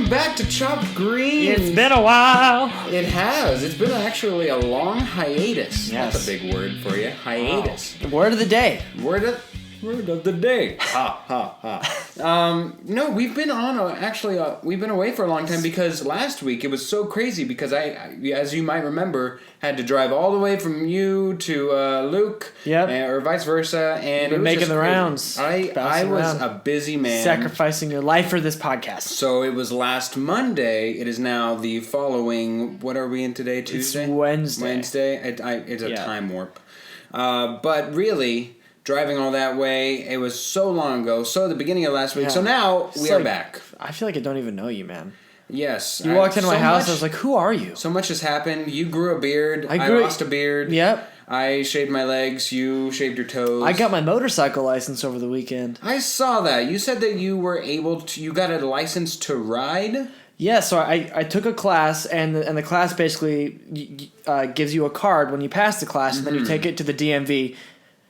Welcome back to Chopped Green. It's been a while. It has. It's been actually a long hiatus. Yes. That's a big word for you. Hiatus. Wow. Word of the day. Word of the day. Ha ha ha. No, we've been on we've been away for a long time because last week it was so crazy because I as you might remember, had to drive all the way from you to Luke. Yep. Or vice versa, and You've been making the rounds. I was a busy man, sacrificing your life for this podcast. So it was last Monday. It is now the following. What are we in today? Tuesday. It's Wednesday. Wednesday. It's a time warp. But really, driving all that way, it was so long ago. So the beginning of last week. Yeah. So now we are back. I feel like I don't even know you, man. Yes. You walked into my house, I was like, who are you? So much has happened. You grew a beard. I lost a beard. Yep. I shaved my legs. You shaved your toes. I got my motorcycle license over the weekend. I saw that. You said that you were you got a license to ride? Yeah, so I took a class, and the class basically gives you a card when you pass the class, and then you take it to the DMV,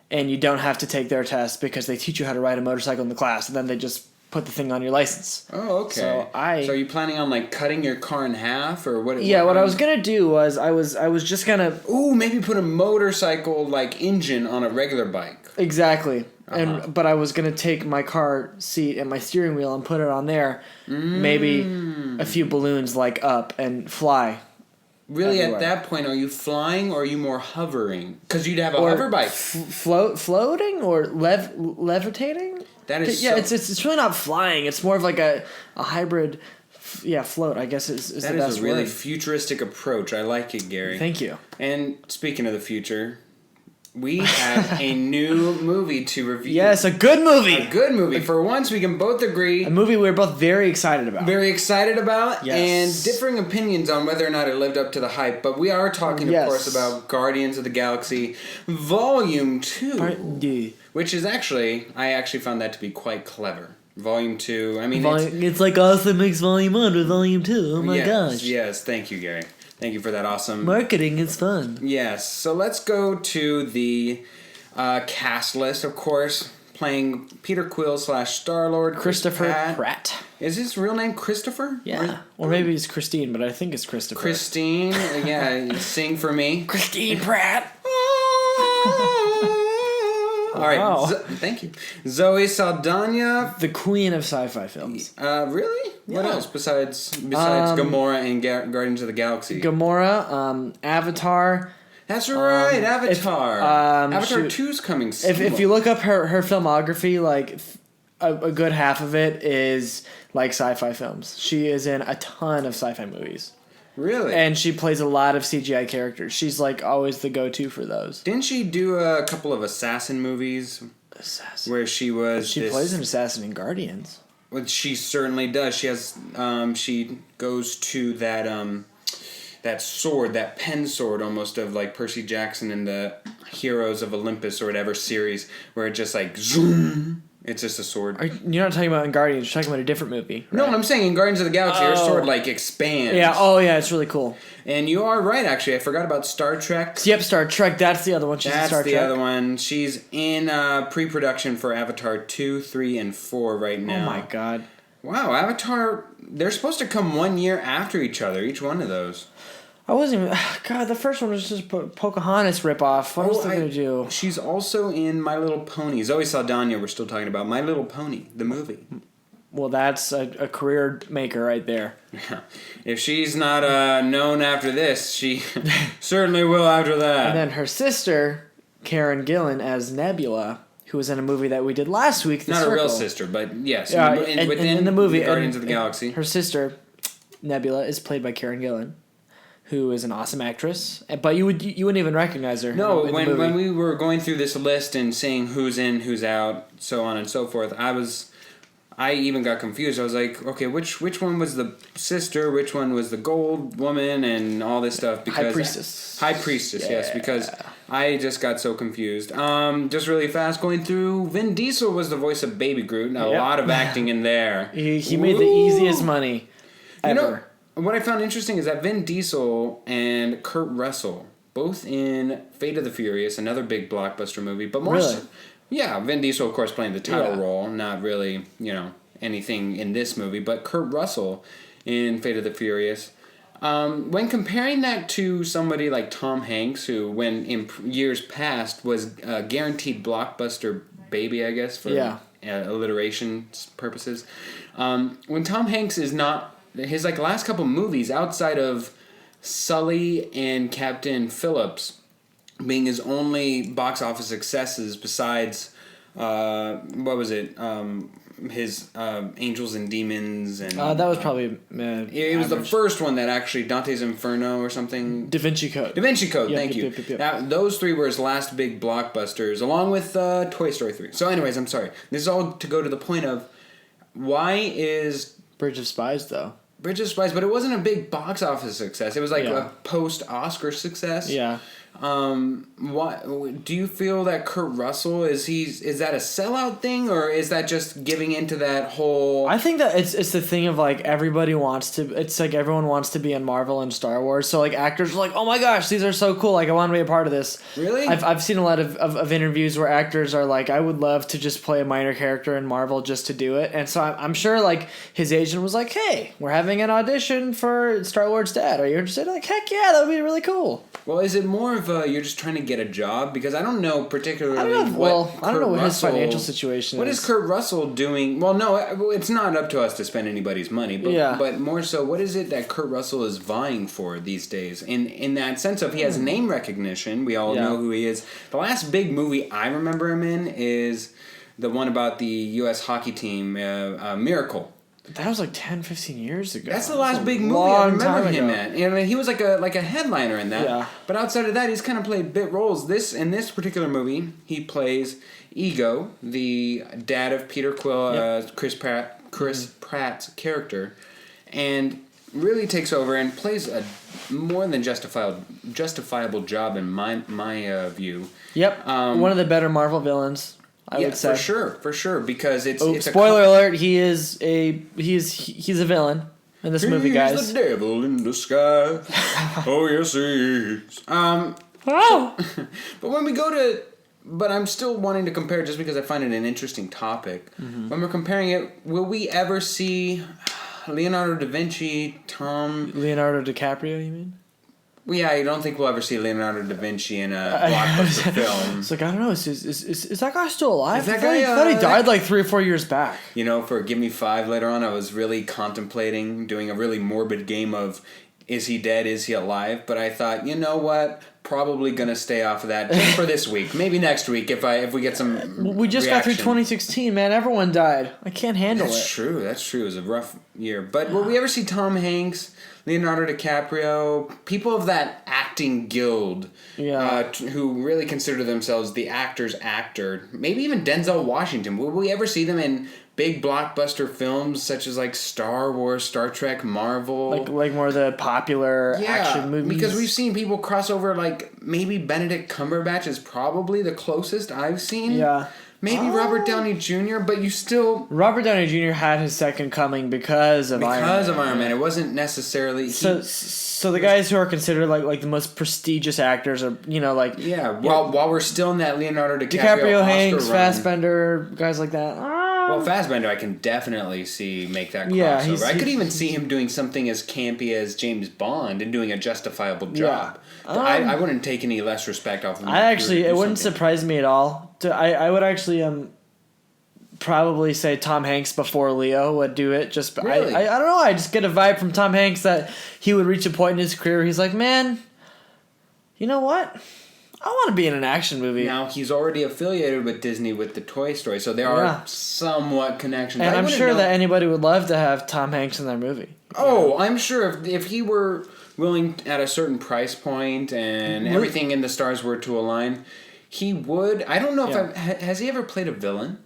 and you don't have to take their test because they teach you how to ride a motorcycle in the class, and then they just put the thing on your license. Oh, okay. So are you planning on cutting your car in half or what? Yeah, what I was gonna do was I was just gonna maybe put a motorcycle engine on a regular bike. Exactly. But I was gonna take my car seat and my steering wheel and put it on there, maybe a few balloons up and fly. Really, everywhere. At that point, are you flying or are you more hovering? Because you'd have a hover bike. Floating or levitating? That is it's really not flying. It's more of a hybrid. Float, I guess is the best word. That is a really futuristic approach. I like it, Gary. Thank you. And speaking of the future, we have a new movie to review. Yes, a good movie. A good movie. For once, we can both agree. A movie we're both very excited about. Yes. And differing opinions on whether or not it lived up to the hype. But we are talking, of course, about Guardians of the Galaxy Volume 2. Part 2. Which is I actually found that to be quite clever. Volume 2. I mean, it's like Awesome Mix Volume 1 with Volume 2. Oh my gosh. Yes, thank you, Gary. Thank you for that awesome... Marketing is fun. Yes. So let's go to the cast list, of course. Playing Peter Quill / Star-Lord, Christopher Pratt. Is his real name Christopher? Yeah. Or maybe it's Christine, but I think it's Christopher. Christine. Yeah, sing for me. Christine Pratt. All right. Wow. Thank you. Zoe Saldana. The queen of sci-fi films. Really? Yeah. What else besides Gamora and Guardians of the Galaxy? Gamora, Avatar. That's right, Avatar. Avatar 2's coming soon. If you look up her filmography, a good half of it is sci-fi films. She is in a ton of sci-fi movies. Really? And she plays a lot of CGI characters. She's always the go-to for those. Didn't she do a couple of assassin movies? Where she was She plays an assassin in Guardians. Well, she certainly does. She has she goes to that sword, that pen sword almost of Percy Jackson in the Heroes of Olympus or whatever series where it just zoom. It's just a sword. You're not talking about in Guardians. You're talking about a different movie. Right? No, I'm saying in Guardians of the Galaxy, her sword expands. Yeah. Oh, yeah. It's really cool. And you are right. Actually, I forgot about Star Trek. Yep, Star Trek. That's the other one. She's in Star Trek. That's the other one. She's in pre-production for Avatar 2, 3, and 4 right now. Oh my god. Wow, Avatar. They're supposed to come 1 year after each other. Each one of those. I wasn't even... God, the first one was just Pocahontas ripoff. What else are they going to do? She's also in My Little Pony. Zoe Saldana, we're still talking about. My Little Pony, the movie. Well, that's a career maker right there. Yeah. If she's not known after this, she certainly will after that. And then her sister, Karen Gillan, as Nebula, who was in a movie that we did last week, Not a real sister, but yes. Within the movie, Guardians of the Galaxy. Her sister, Nebula, is played by Karen Gillan, who is an awesome actress, but you wouldn't even recognize her. No, when we were going through this list and seeing who's in, who's out, so on and so forth, I even got confused. I was like, okay, which one was the sister, which one was the gold woman, and all this stuff. Because High Priestess, yeah. Yes, because I just got so confused. Just really fast going through, Vin Diesel was the voice of Baby Groot, a lot of acting in there. He made the easiest money ever. What I found interesting is that Vin Diesel and Kurt Russell, both in Fate of the Furious, another big blockbuster movie, but more so, yeah, Vin Diesel, of course, playing the title role, not really, anything in this movie, but Kurt Russell in Fate of the Furious. When comparing that to somebody like Tom Hanks, who, when in years past, was a guaranteed blockbuster baby, I guess, for alliteration purposes. When Tom Hanks is not, his like last couple movies outside of Sully and Captain Phillips being his only box office successes besides, what was it? His Angels and Demons and that was probably it was the first one that actually Dante's Inferno or something. Da Vinci Code. Thank you. Those three were his last big blockbusters, along with Toy Story 3. So, anyways, I'm sorry. This is all to go to the point of why is Bridge of Spies though? Bridge of Spies, but it wasn't a big box office success. It was like a post-Oscar success. Yeah. What do you feel that Kurt Russell is that a sellout thing, or is that just giving into that whole? I think that it's the thing of like everybody wants to. It's like everyone wants to be in Marvel and Star Wars. So like actors are like, oh my gosh, these are so cool. Like I want to be a part of this. Really? I've seen a lot of interviews where actors are like, I would love to just play a minor character in Marvel just to do it. And so I'm sure like his agent was like, hey, we're having an audition for Star Wars Dad. Are you interested? Like heck yeah, that would be really cool. Well, is it more of you're just trying to get a job? Because I don't know particularly. I don't know what his financial situation is. What is Kurt Russell doing? Well, no, it's not up to us to spend anybody's money. But, but more so, what is it that Kurt Russell is vying for these days? In that sense of he has name recognition. We all know who he is. The last big movie I remember him in is the one about the U.S. hockey team, Miracle. That was like 10, 15 years ago. That's the last big movie I remember him in. You know, he was like a headliner in that. Yeah. But outside of that, he's kind of played bit roles. In this particular movie, he plays Ego, the dad of Peter Quill, Chris Pratt's character, and really takes over and plays a more than justifiable job in my view. Yep. One of the better Marvel villains. I would say for sure, because it's spoiler alert. He's a villain in this movie, guys. He's the devil in disguise. Oh yes, he is. But when we go to, but I'm still wanting to compare just because I find it an interesting topic. Mm-hmm. When we're comparing it, will we ever see Leonardo da Vinci, Leonardo DiCaprio? You mean? Well, yeah, I don't think we'll ever see Leonardo da Vinci in a blockbuster film. It's like, I don't know, is that guy still alive? Is that guy, I thought he died like 3 or 4 years back. You know, for Give Me 5 later on, I was really contemplating doing a really morbid game of, is he dead, is he alive? But I thought, you know what, probably going to stay off of that just for this week. Maybe next week if we get some We just reaction. got through 2016, man. Everyone died. I can't handle it. That's true. It was a rough year. But will we ever see Tom Hanks, Leonardo DiCaprio, people of that acting guild who really consider themselves the actor's actor, maybe even Denzel Washington, will we ever see them in big blockbuster films such as like Star Wars, Star Trek, Marvel? Like more of the popular action movies? Because we've seen people cross over, like maybe Benedict Cumberbatch is probably the closest I've seen. Yeah. Maybe Robert Downey Jr., but you still... Robert Downey Jr. had his second coming because of Iron Man. Because of Iron Man. It wasn't necessarily... So the guys who are considered like the most prestigious actors are, like... Yeah, while we're still in that Leonardo DiCaprio Hanks, run, Fassbender, guys like that. Well, Fassbender I can definitely see make that crossover. I could even see him doing something as campy as James Bond and doing a justifiable job. I wouldn't take any less respect off of him. It wouldn't surprise me at all. I would actually probably say Tom Hanks before Leo would do it. Just really? I don't know. I just get a vibe from Tom Hanks that he would reach a point in his career where he's like, man, you know what? I want to be in an action movie. Now, he's already affiliated with Disney with the Toy Story, so there are somewhat connections. And I'm sure that anybody would love to have Tom Hanks in their movie. Oh, I'm sure if he were willing at a certain price point and everything in the stars were to align, he would. I don't know if has he ever played a villain?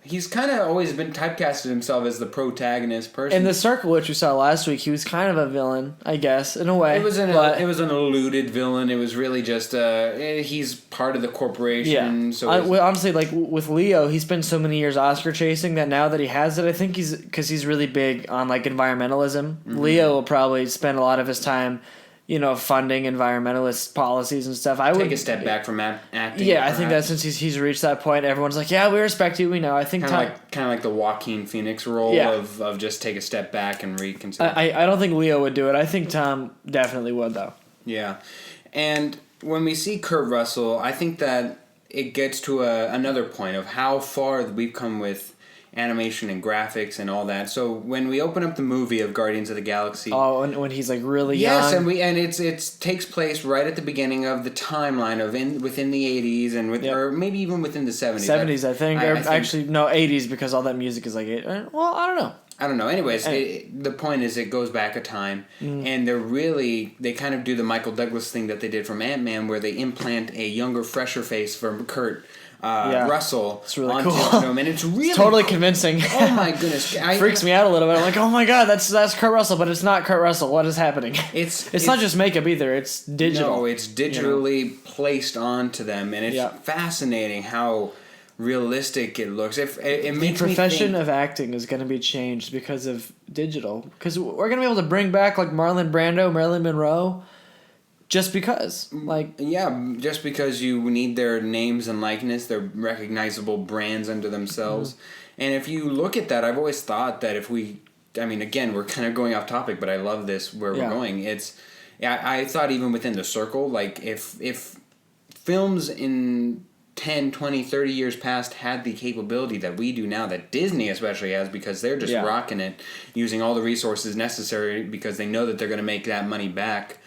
He's kind of always been typecasted himself as the protagonist person. In The Circle, which we saw last week, he was kind of a villain, I guess, in a way. It was an eluded villain. It was really just he's part of the corporation. Yeah. So honestly, like with Leo, he spent so many years Oscar chasing that now that he has it, I think because he's really big on like environmentalism. Mm-hmm. Leo will probably spend a lot of his time funding environmentalist policies and stuff. I would take a step back from acting. Yeah, I think that since he's reached that point, everyone's like, yeah, we respect you. We know. I think kind of like the Joaquin Phoenix role of just take a step back and reconsider. I don't think Leo would do it. I think Tom definitely would, though. Yeah, and when we see Kurt Russell, I think that it gets to another point of how far we've come with animation and graphics and all that. So when we open up the movie of Guardians of the Galaxy, and when he's like really yes, young, and it takes place right at the beginning of the timeline of within the 80s and or maybe even within the 70s. 70s, I think. Actually, no, 80s because all that music is like, well, I don't know. Anyways, the point is it goes back a time, and they kind of do the Michael Douglas thing that they did from Ant-Man, where they implant a younger, fresher face from Kurt Russell onto him, and it's really totally convincing. Oh my goodness, freaks me out a little bit. I'm like, oh my god, that's Kurt Russell, but it's not Kurt Russell. What is happening? It's not just makeup either. It's digital. No, it's digitally placed onto them, and it's fascinating how realistic it looks. It makes the profession me think of acting is going to be changed because of digital. Because we're going to be able to bring back like Marlon Brando, Marilyn Monroe, just because. Just because you need their names and likeness, their recognizable brands under themselves. And if you look at that, I've always thought that again, we're kind of going off topic, but I love this where we're going. I thought even within the circle, like if films in 10, 20, 30 years past had the capability that we do now, that Disney especially has, because they're just rocking it, using all the resources necessary because they know that they're going to make that money back.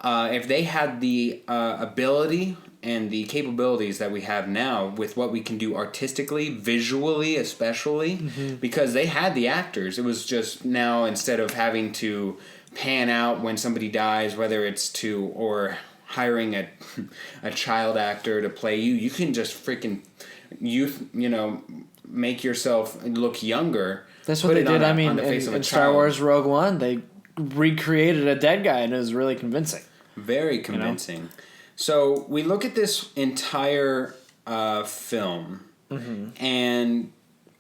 If they had the ability and the capabilities that we have now with what we can do artistically, visually especially, because they had the actors. It was just now, instead of having to pan out when somebody dies, whether it's or hiring a child actor to play you can just freaking make yourself look younger. That's what they did. In Star Wars Rogue One, they recreated a dead guy, and it was really convincing. Very convincing. So we look at this entire film, and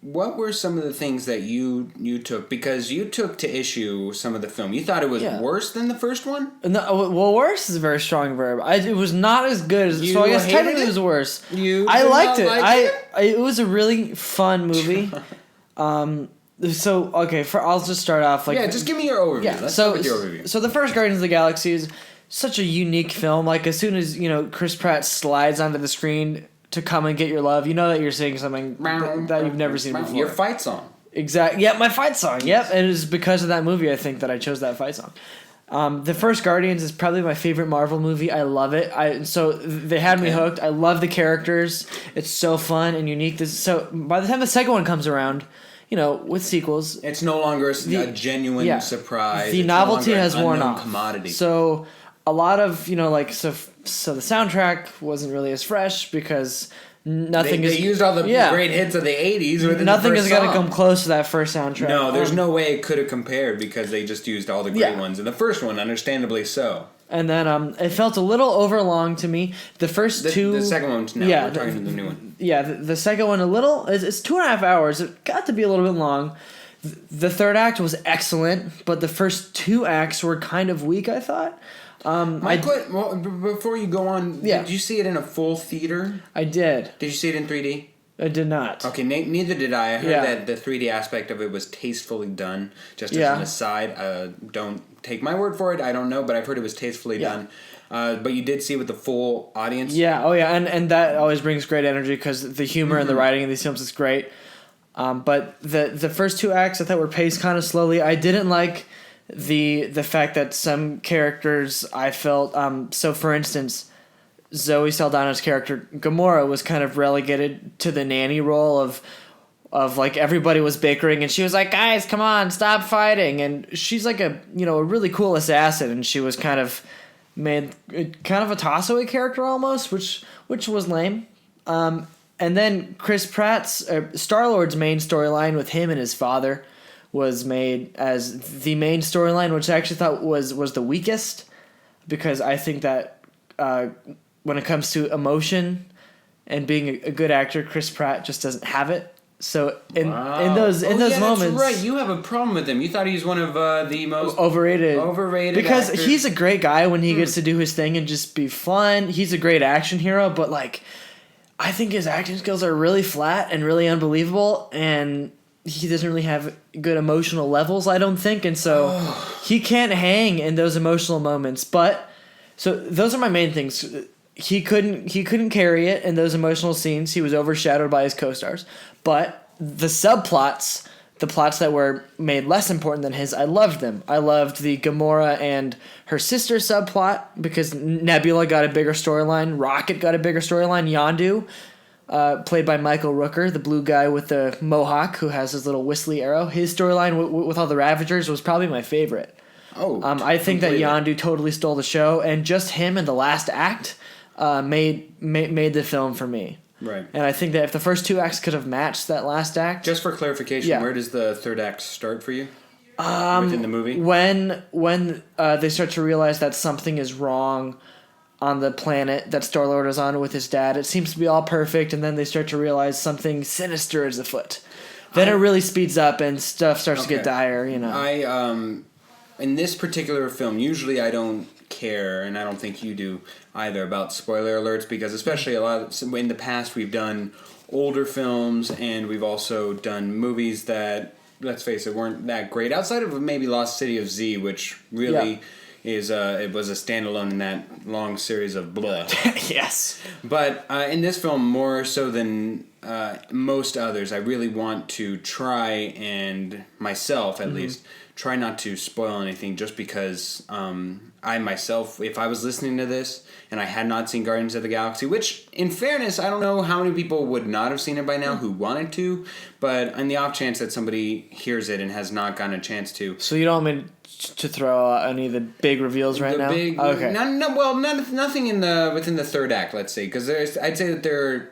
what were some of the things that you took? Because you took to issue some of the film. You thought it was worse than the first one? No, well, worse is a very strong verb. It was not as good as... So I guess technically it was worse. I liked it. It was a really fun movie. I'll just start off just give me your overview. Yeah, Let's start with your overview. So the first Guardians of the Galaxy is such a unique film. Like, as soon as, Chris Pratt slides onto the screen to come and get your love, you know that you're seeing something that you've never seen before. Your fight song. Exactly. Yep, my fight song. Yep, and it is because of that movie, I think, that I chose that fight song. The first Guardians is probably my favorite Marvel movie. I love it. So they had me hooked. I love the characters. It's so fun and unique. So by the time the second one comes around, with sequels, it's no longer a genuine surprise. The novelty has worn off. Commodity. So a lot of so the soundtrack wasn't really as fresh because nothing they used all the great hits of the 80s. Nothing is going to come close to that first soundtrack. No, there's no way it could have compared because they just used all the great ones in the first one, understandably so. And then it felt a little overlong to me. The second one, we're talking to the new one. Yeah, the second one it's 2.5 hours. It got to be a little bit long. The third act was excellent, but the first two acts were kind of weak, I thought. Before you go on, did you see it in a full theater? I did. Did you see it in 3D? I did not. Okay, neither did I. I heard that the 3D aspect of it was tastefully done. Just as an aside, don't take my word for it. I don't know, but I've heard it was tastefully done. But you did see it with the full audience? Yeah, and that always brings great energy because the humor and the writing in these films is great. But the first two acts I thought were paced kind of slowly. I didn't like the fact that some characters I felt so for instance Zoe Saldana's character Gamora was kind of relegated to the nanny role of like everybody was bickering and she was like, guys, come on, stop fighting, and she's like a really cool assassin, and she was kind of made kind of a toss-away character almost, which was lame. And then Chris Pratt's Star-Lord's main storyline with him and his father was made as the main storyline, which I actually thought was the weakest, because I think that when it comes to emotion and being a good actor, Chris Pratt just doesn't have it. So in Wow. those moments, that's right. You have a problem with him. You thought he's one of the most overrated because actors. he's a great guy when he gets to do his thing and just be fun. He's a great action hero, but like I think his acting skills are really flat and really unbelievable, and he doesn't really have good emotional levels, I don't think, and so he can't hang in those emotional moments. But so those are my main things. He couldn't carry it in those emotional scenes. He was overshadowed by his co-stars. But the subplots, the plots that were made less important than his, I loved them. I loved the Gamora and her sister subplot because Nebula got a bigger storyline. Rocket got a bigger storyline. Yondu, played by Michael Rooker, the blue guy with the mohawk who has his little whistly arrow. His storyline with all the Ravagers was probably my favorite. I think that Yondu totally stole the show, and just him in the last act made the film for me. Right. And I think that if the first two acts could have matched that last act... Just for clarification, where does the third act start for you? Within the movie? When they start to realize that something is wrong on the planet that Star-Lord is on with his dad. It seems to be all perfect, and then they start to realize something sinister is afoot. Then it really speeds up and stuff starts to get dire, you know. In this particular film, usually I don't care, and I don't think you do either, about spoiler alerts, because especially in the past we've done older films, and we've also done movies that, let's face it, weren't that great, outside of maybe Lost City of Z, which really it was a standalone in that long series of blah. Yes. But in this film, more so than most others, I really want to try, and myself at least, try not to spoil anything, just because I myself, if I was listening to this and I had not seen Guardians of the Galaxy, which, in fairness, I don't know how many people would not have seen it by now who wanted to, but on the off chance that somebody hears it and has not gotten a chance to. So you don't want me to throw out any of the big reveals right now? Okay. Nothing within the third act, let's say, because I'd say that there are,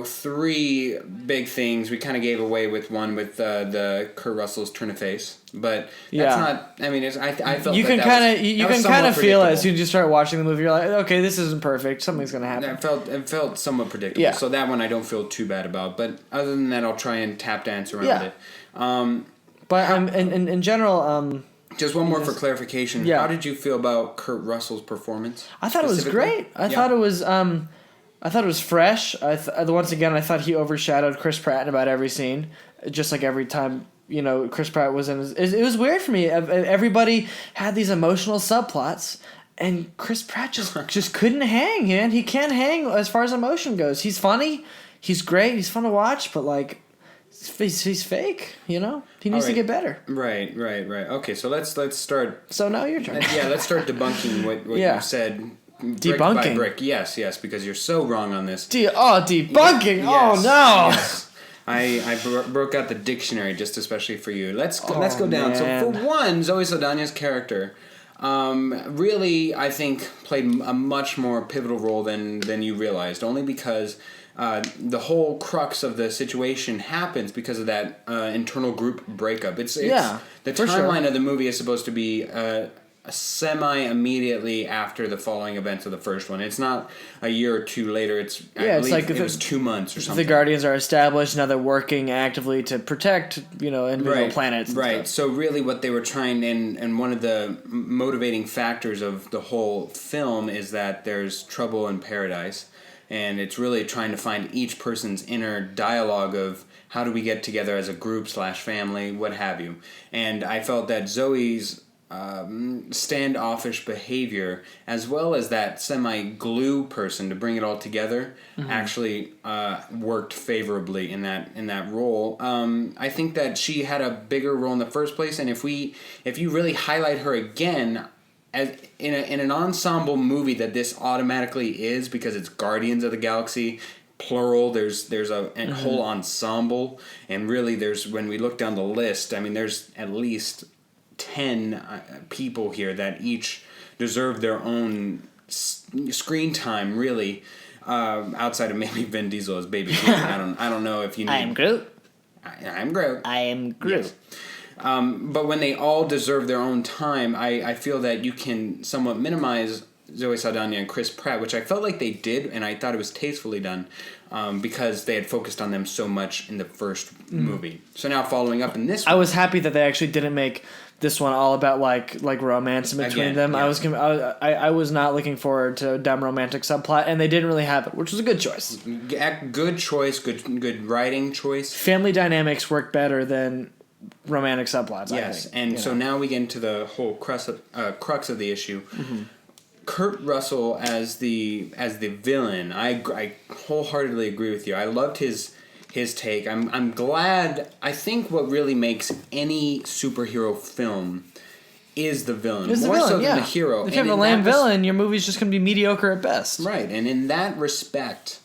three big things. We kind of gave away with one with the Kurt Russell's turn of face, but that's not. I mean, I felt you can kind of feel it as you just start watching the movie. You're like, okay, this isn't perfect. Something's gonna happen. It felt somewhat predictable. Yeah. So that one I don't feel too bad about. But other than that, I'll try and tap dance around it. But in general. Just one more for clarification. Yeah. How did you feel about Kurt Russell's performance? I thought it was great. I thought it was fresh. Once again, I thought he overshadowed Chris Pratt in about every scene. Just like every time, Chris Pratt was in it was weird for me. Everybody had these emotional subplots, and Chris Pratt just couldn't hang, man. He can't hang as far as emotion goes. He's funny. He's great. He's fun to watch, but like... He's fake, He needs to get better. Right. Okay, so let's start. So now your turn. Let's start debunking what you said. Brick debunking. By brick. Yes, because you're so wrong on this. Debunking. Yes, oh no. Yes. I broke out the dictionary just especially for you. Let's go down. Man. So for one, Zoe Saldana's character, really I think played a much more pivotal role than you realized. Only because. The whole crux of the situation happens because of that internal group breakup. It's the timeline of the movie is supposed to be semi-immediately after the following events of the first one. It's not a year or two later. It was 2 months or something. The Guardians are established, now they're working actively to protect, individual planets. Right. So really what they were trying, and one of the motivating factors of the whole film is that there's trouble in paradise. And it's really trying to find each person's inner dialogue of how do we get together as a group / family, what have you. And I felt that Zoe's standoffish behavior, as well as that semi-glue person to bring it all together, actually worked favorably in that role. I think that she had a bigger role in the first place, and if you really highlight her again. In an ensemble movie that this automatically is, because it's Guardians of the Galaxy, plural, there's a whole ensemble, and really when we look down the list, I mean there's at least 10 people here that each deserve their own screen time, really, outside of maybe Vin Diesel as Baby Groot. I don't know if you need... I am Groot. I'm Groot. I am Groot. Yes. But when they all deserve their own time, I feel that you can somewhat minimize Zoe Saldana and Chris Pratt, which I felt like they did, and I thought it was tastefully done, because they had focused on them so much in the first movie. So now following up in this one, I was happy that they actually didn't make this one all about like romance in between Again, them. yeah. I was not looking forward to a dumb romantic subplot, and they didn't really have it, which was a good choice. good choice, good writing choice. Family dynamics work better than romantic subplots. Yes, I think, and so now we get into the whole crux of the issue. Kurt Russell as the villain, I wholeheartedly agree with you. I loved his take. I'm glad. I think what really makes any superhero film is the villain, more so than the hero. If you have a lame villain, your movie's just going to be mediocre at best. Right, and in that respect,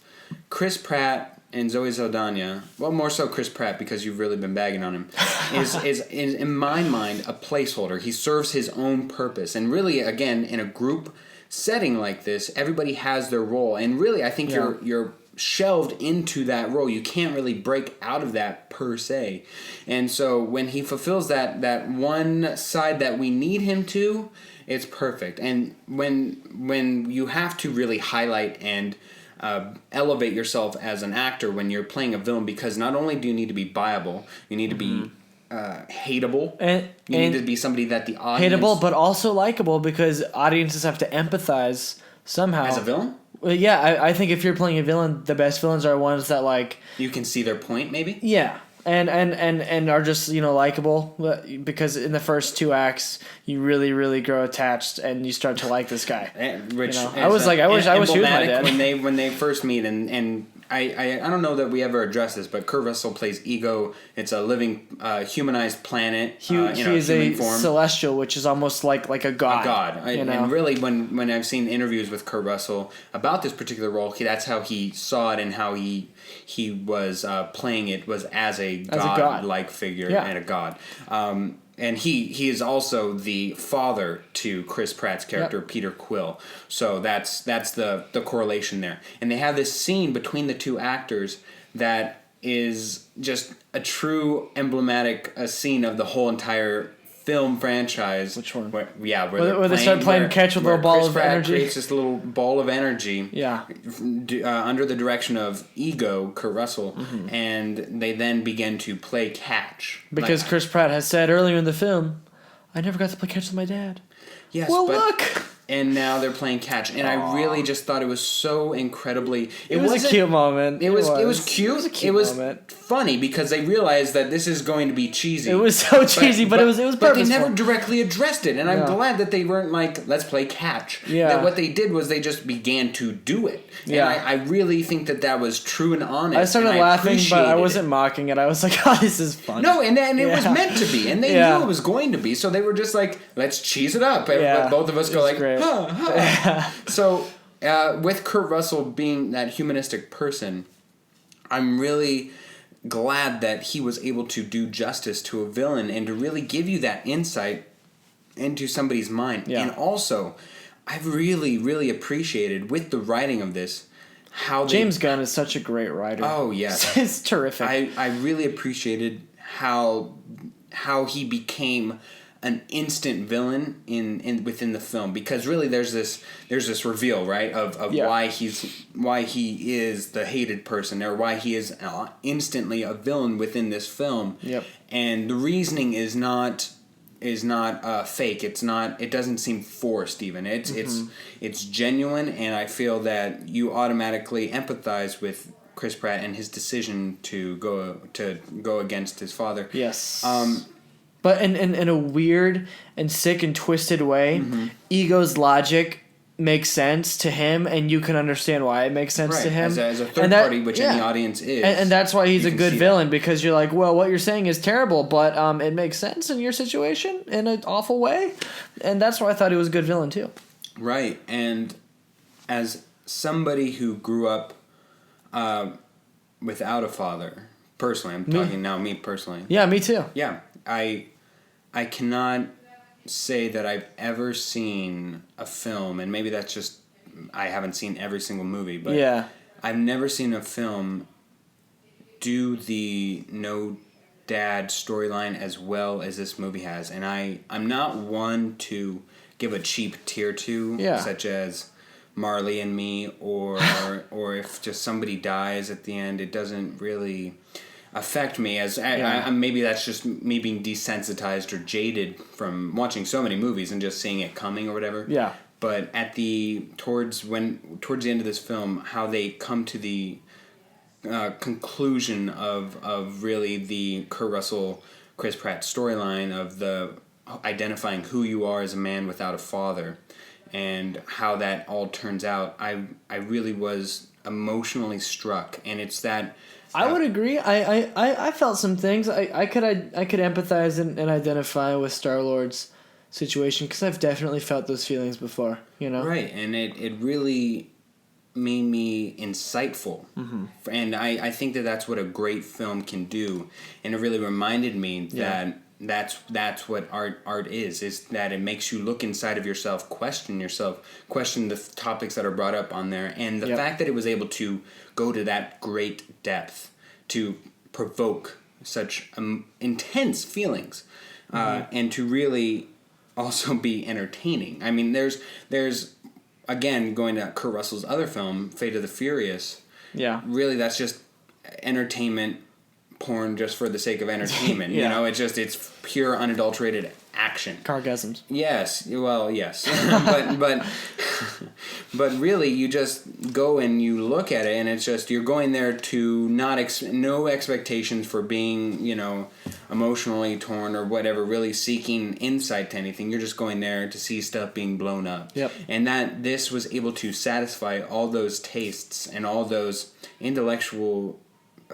Chris Pratt and Zoe Saldana, well, more so Chris Pratt because you've really been bagging on him, is in my mind a placeholder. He serves his own purpose, and really, again, in a group setting like this, everybody has their role, and really, I think you're shelved into that role. You can't really break out of that per se. And so when he fulfills that one side that we need him to, it's perfect. And when you have to really highlight and elevate yourself as an actor when you're playing a villain, because not only do you need to be viable, you need to be hateable. You need to be somebody that the audience... Hateable, but also likable, because audiences have to empathize somehow. As a villain? Well, yeah, I think if you're playing a villain, the best villains are ones that, like... You can see their point, maybe? Yeah, and are just, likable, because in the first 2 acts, you really, really grow attached, and you start to like this guy. Which I was like, I wish he was my dad. When they first meet, and I don't know that we ever addressed this, but Kurt Russell plays Ego. It's a living, humanized planet. He is a form. Celestial, which is almost like a god. A god. And really, when I've seen interviews with Kurt Russell about this particular role, that's how he saw it and how he was playing it was as a god-like figure and a god. And he is also the father to Chris Pratt's character, Peter Quill. So that's the correlation there. And they have this scene between the two actors that is just a true emblematic scene of the whole entire film franchise. Which one? Where they start playing catch with a little ball Chris of Pratt energy. Creates this little ball of energy. Yeah. Under the direction of Ego, Kurt Russell, and they then begin to play catch. Because Chris Pratt has said earlier in the film, I never got to play catch with my dad. Yes, well, look. And now they're playing catch, and I really just thought it was so incredibly. It was a cute moment. It was cute. It was a cute moment. Funny because they realized that this is going to be cheesy. It was so cheesy, but it was purposeful. But they never directly addressed it, and I'm glad that they weren't like, let's play catch. Yeah. That what they did was they just began to do it. Yeah. And I really think that was true and honest. I started laughing, but I wasn't mocking it. I was like, oh, this is funny. No, and it was meant to be, and they knew it was going to be, so they were just like, let's cheese it up. And both of us go like, great. huh, huh. So, with Kurt Russell being that humanistic person, I'm really glad that he was able to do justice to a villain and to really give you that insight into somebody's mind. Yeah. And also, I've really, really appreciated with the writing of this how James Gunn is such a great writer. Oh, yes. It's terrific. I really appreciated how he became an instant villain in within the film, because really there's this reveal, right, of why he is the hated person, or why he is instantly a villain within this film. Yep. And the reasoning is not fake. It doesn't seem forced even. It's genuine, and I feel that you automatically empathize with Chris Pratt and his decision to go against his father. Yes. But in a weird and sick and twisted way, Ego's logic makes sense to him, and you can understand why it makes sense to him. As a third party, which in the audience is. And that's why he's a good villain, because you're like, well, what you're saying is terrible, but it makes sense in your situation in an awful way. And that's why I thought he was a good villain, too. Right. And as somebody who grew up without a father, personally, I'm talking now me personally. Yeah, me too. Yeah. I cannot say that I've ever seen a film, and maybe that's just I haven't seen every single movie, but I've never seen a film do the no dad storyline as well as this movie has. And I'm not one to give a cheap tier to, such as Marley and Me, or if just somebody dies at the end, it doesn't really affect me. As maybe that's just me being desensitized or jaded from watching so many movies and just seeing it coming or whatever. Yeah. But towards the end of this film, how they come to the conclusion of really the Kurt Russell, Chris Pratt storyline of the identifying who you are as a man without a father, and how that all turns out, I really was emotionally struck, and it's that. I would agree. I felt some things. I could empathize and identify with Star-Lord's situation, because I've definitely felt those feelings before. You know. Right, and it really made me insightful, and I think that's what a great film can do, and it really reminded me that that's what art is that it makes you look inside of yourself, question the topics that are brought up on there, and the fact that it was able to go to that great depth to provoke such intense feelings, and to really also be entertaining. I mean, there's again, going to Kurt Russell's other film, Fate of the Furious. Yeah. Really, that's just entertainment porn just for the sake of entertainment. You know, it's pure unadulterated action. Cargasms. Yes. Well, yes. but really, you just go and you look at it, and it's just, you're going there to no expectations for being, emotionally torn or whatever, really seeking insight to anything. You're just going there to see stuff being blown up. Yep. And that this was able to satisfy all those tastes and all those intellectual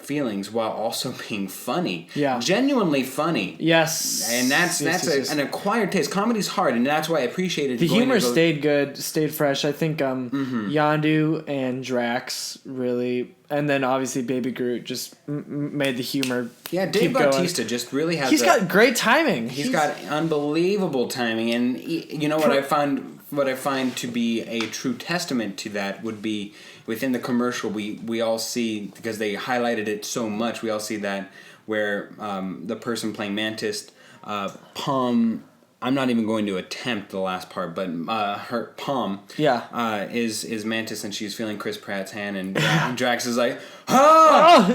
feelings while also being funny. Yeah. Genuinely funny. Yes. And that's an acquired taste. Comedy's hard, and that's why I appreciated the humor stayed good, stayed fresh. I think Yondu and Drax really, and then obviously Baby Groot just made the humor. Yeah, Dave Bautista just really has. He's got great timing. He's got unbelievable timing, and you know what I find. What I find to be a true testament to that would be within the commercial, we all see, because they highlighted it so much, we all see that where the person playing Mantis, Palm, I'm not even going to attempt the last part, but her Palm is Mantis, and she's feeling Chris Pratt's hand, and Drax is like,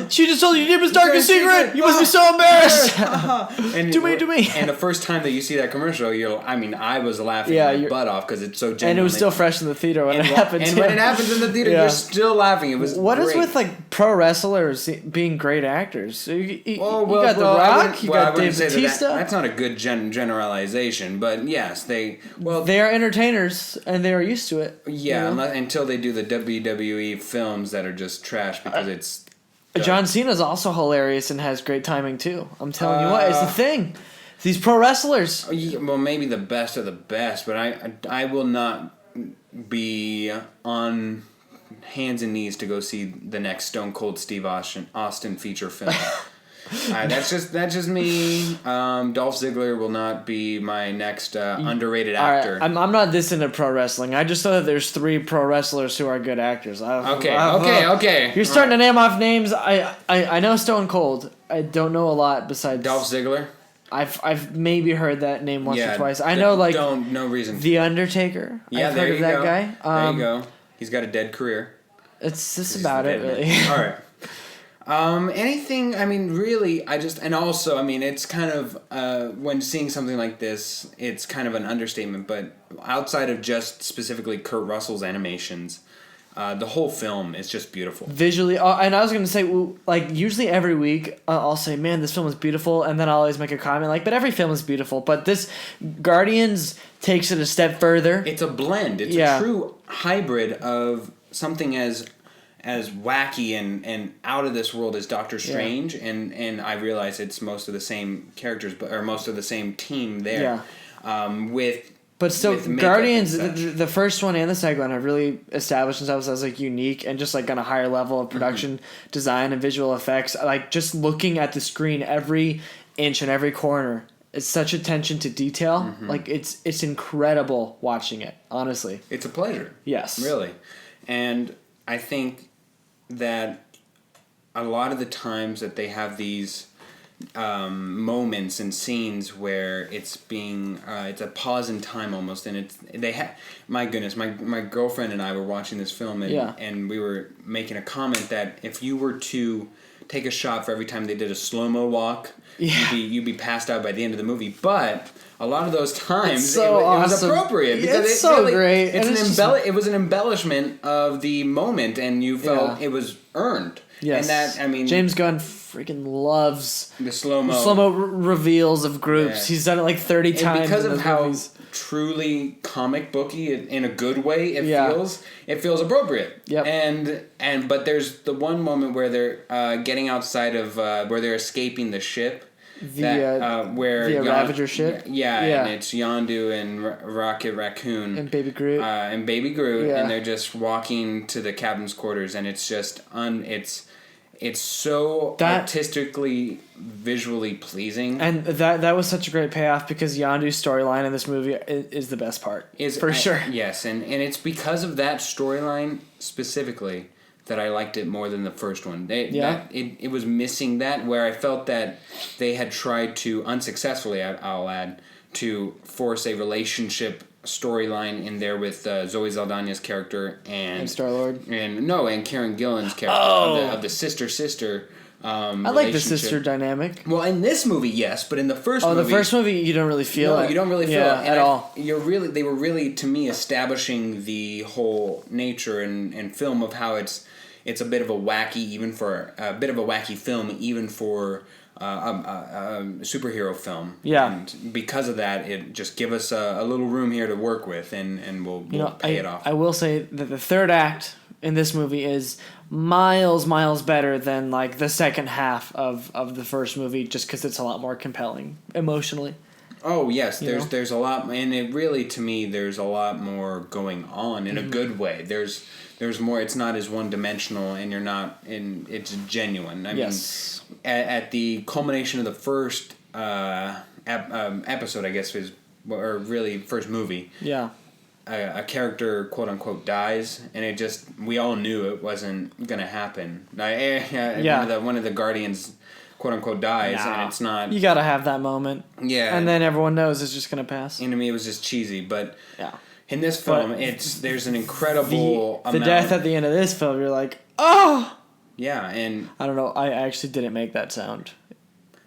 she just told you your deepest, darkest secret! You must be so embarrassed! And do me. And the first time that you see that commercial, I was laughing my butt off, because it's so genuine. And it was still fresh in the theater when it happened. And when it happens in the theater, you're still laughing. It was What great. is with pro wrestlers being great actors? You got The Rock, you got Dave Bautista. That's not a good generalization, but yes, they are entertainers, and they are used to it. Yeah, until they do the WWE films that are just trash, because it's... John Cena's also hilarious and has great timing too. I'm telling you what, it's the thing. These pro wrestlers. Well, maybe the best of the best, but I will not be on hands and knees to go see the next Stone Cold Steve Austin feature film. That's just me. Dolph Ziggler will not be my next underrated actor. Right. I'm not this into pro wrestling. I just know that there's 3 pro wrestlers who are good actors. Okay. You're starting to name off names. I know Stone Cold. I don't know a lot besides Dolph Ziggler. I've maybe heard that name once or twice. I know no reason. The Undertaker. Yeah, I've heard of that guy. There you go. He's got a dead career. It's just about it, really. All right. Anything, really, it's kind of, when seeing something like this, it's kind of an understatement, but outside of just specifically Kurt Russell's animations, the whole film is just beautiful. Visually, and I was going to say, usually every week, I'll say, man, this film is beautiful, and then I'll always make a comment, but every film is beautiful, but this Guardians takes it a step further. It's a blend. It's a true hybrid of something as wacky and out of this world as Doctor Strange, and I realize it's most of the same characters, or most of the same team there. But still, Guardians, the first one and the second one have really established themselves as unique and just on a higher level of production design and visual effects. Just looking at the screen, every inch and every corner, it's such attention to detail. It's incredible watching it. Honestly, it's a pleasure. Yes, really, and I think that a lot of the times that they have these moments and scenes where it's a pause in time almost, and my goodness, my girlfriend and I were watching this film, and we were making a comment that if you were to take a shot for every time they did a slow-mo walk, you'd be passed out by the end of the movie. But a lot of those times it was appropriate because it's so really, great. It was an embellishment of the moment, and you felt it was earned. Yes. And James Gunn freaking loves the slow-mo reveals of groups. Yeah. He's done it like 30 times. And because of how truly comic booky in a good way it feels appropriate. Yep. But there's the one moment where they're getting outside of where they're escaping the ship. The Ravager ship? Yeah, and it's Yondu and Rocket Raccoon. And Baby Groot. And they're just walking to the captain's quarters, and it's just it's so artistically, visually pleasing. And that was such a great payoff because Yondu's storyline in this movie is the best part. Sure. Yes, and it's because of that storyline specifically that I liked it more than the first one. It was missing that, where I felt that they had tried to, unsuccessfully I'll add, to force a relationship storyline in there with Zoe Saldana's character and Star-Lord. And Karen Gillan's character of the sister I like the sister dynamic. Well, in this movie, yes, but in the first movie... the first movie, you don't really feel it. No, you don't really feel it. At all. They were really, to me, establishing the whole nature and film of how it's a bit of a wacky film, even for a superhero film. Yeah. And because of that, it just give us a little room here to work with, and we'll pay it off. I will say that the third act in this movie is miles better than like the second half of the first movie, just because it's a lot more compelling emotionally. Oh yes, there's a lot, and it really, to me, there's a lot more going on in a good way. There's more. It's not as one dimensional, and it's genuine. I mean, at the culmination of the first episode, I guess or really first movie. Yeah. A character, quote unquote, dies, and we all knew it wasn't gonna happen. One of the Guardians, quote unquote, dies, and it's not. You gotta have that moment. Yeah. And then everyone knows it's just gonna pass. And to me, it was just cheesy, but in this film, there's an incredible the death at the end of this film. You're like, oh. Yeah, and I don't know. I actually didn't make that sound.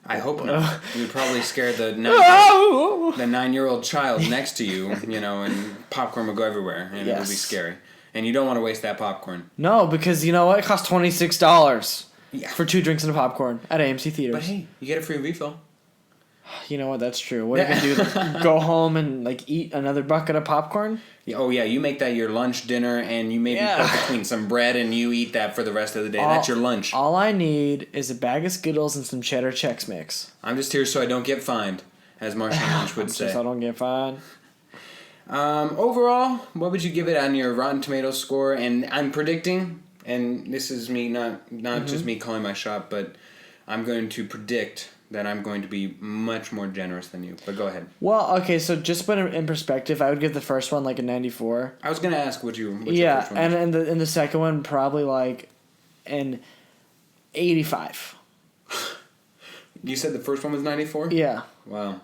I hope not. You would probably scare the 9-year-old child next to you, and popcorn would go everywhere, and it would be scary. And you don't want to waste that popcorn. No, because you know what? It costs $26 for 2 drinks and a popcorn at AMC theaters. But hey, you get a free refill. You know what? That's true. What are you gonna do? Go home and eat another bucket of popcorn? Oh yeah, you make that your lunch, dinner, and you maybe put between some bread, and you eat that for the rest of the day. That's your lunch. All I need is a bag of Skittles and some cheddar Chex Mix. I'm just here so I don't get fined, as Marshawn Lynch would say. Just so I don't get fined. Overall, what would you give it on your Rotten Tomatoes score? And I'm predicting, and this is me not just me calling my shot, but I'm going to predict that I'm going to be much more generous than you. But go ahead. Well, okay, so just put it in perspective, I would give the first one like a 94. I was going to ask what your first one was. And the second one probably like an 85. You said the first one was 94? Yeah. Wow.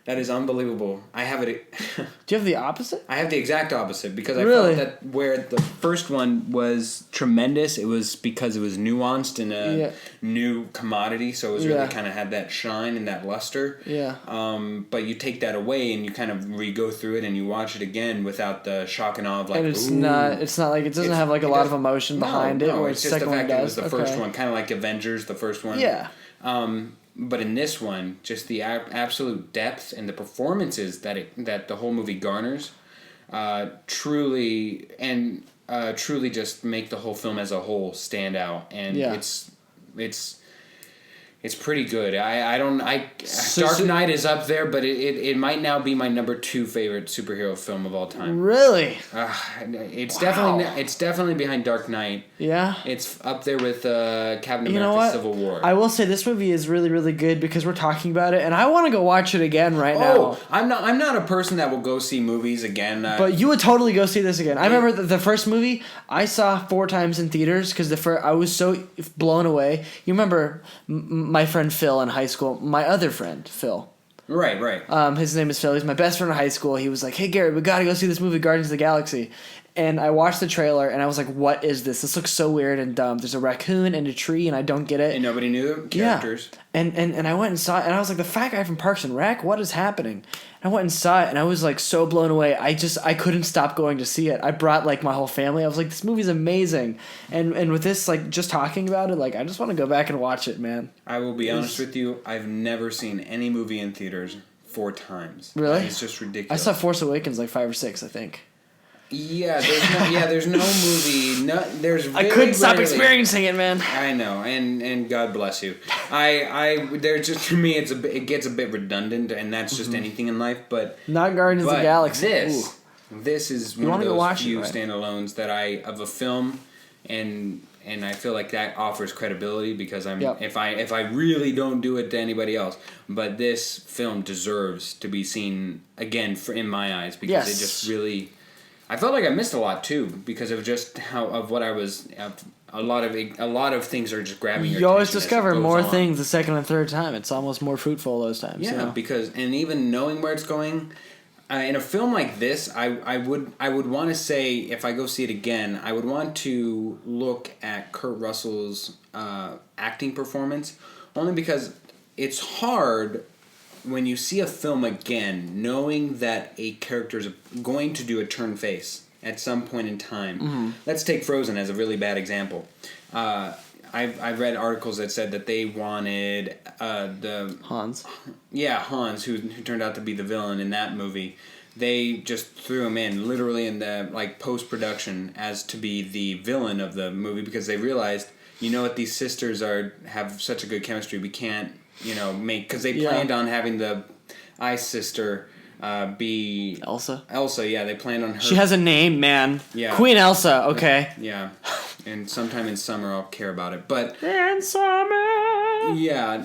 That is unbelievable. I have it... Do you have the opposite? I have the exact opposite, because I felt that where the first one was tremendous, it was because it was nuanced in a new commodity, so it was really kind of had that shine and that luster. Yeah. But you take that away and you kind of re-go through it and you watch it again without the shock and awe of like, and it's not like, it doesn't have like a lot of emotion behind it. No, it's just the fact that it was the first one, kind of like Avengers, the first one. Yeah. But in this one, just the absolute depth and the performances that the whole movie garners, truly just make the whole film as a whole stand out, and it's pretty good. Dark Knight is up there, but it might now be my number 2 favorite superhero film of all time. Really? It's definitely behind Dark Knight. Yeah. It's up there with Captain America: Civil War. I will say this movie is really, really good because we're talking about it, and I want to go watch it again now. Oh, I'm not a person that will go see movies again. But you would totally go see this again. I remember the first movie I saw 4 times in theaters because I was so blown away. You remember my friend Phil in high school, my other friend Phil. Right. His name is Phil. He's my best friend in high school. He was like, "Hey Gary, we gotta go see this movie, Guardians of the Galaxy." And I watched the trailer and I was like, "What is this? This looks so weird and dumb. There's a raccoon and a tree and I don't get it." And nobody knew the characters. Yeah. And I went and saw it and I was like, "The fat guy from Parks and Rec? What is happening?" And I went and saw it and I was like so blown away. I couldn't stop going to see it. I brought like my whole family. I was like, "This movie's amazing." And with this, like, just talking about it, like, I just want to go back and watch it, man. I will be honest with you. I've never seen any movie in theaters 4 times. Really? It's just ridiculous. I saw Force Awakens like 5 or 6, I think. Yeah, there's no movie. I couldn't stop experiencing it, man. I know, and God bless you. There's just, for me, it gets a bit redundant, and that's just anything in life. But not Guardians of the Galaxy. This is one of those few standalones of a film, and I feel like that offers credibility because if I really don't do it to anybody else, but this film deserves to be seen again in my eyes because it just really. I felt like I missed a lot too because of just a lot of things are just grabbing your attention. You always discover more things the second and third time. It's almost more fruitful those times. Yeah, you know? because even knowing where it's going, in a film like this, I would want to say if I go see it again, I would want to look at Kurt Russell's acting performance, only because it's hard. When you see a film again, knowing that a character is going to do a turn face at some point in time. Let's take Frozen as a really bad example. I've read articles that said that they wanted the Hans. Yeah, Hans, who turned out to be the villain in that movie. They just threw him in literally in the post-production as to be the villain of the movie because they realized, what, these sisters have such a good chemistry. We can't. Because they planned on having the Ice Sister be... Elsa? Elsa, yeah, they planned on her... She has a name, man. Yeah. Queen Elsa, okay. Yeah, and sometime in summer I'll care about it, but... In summer! Yeah,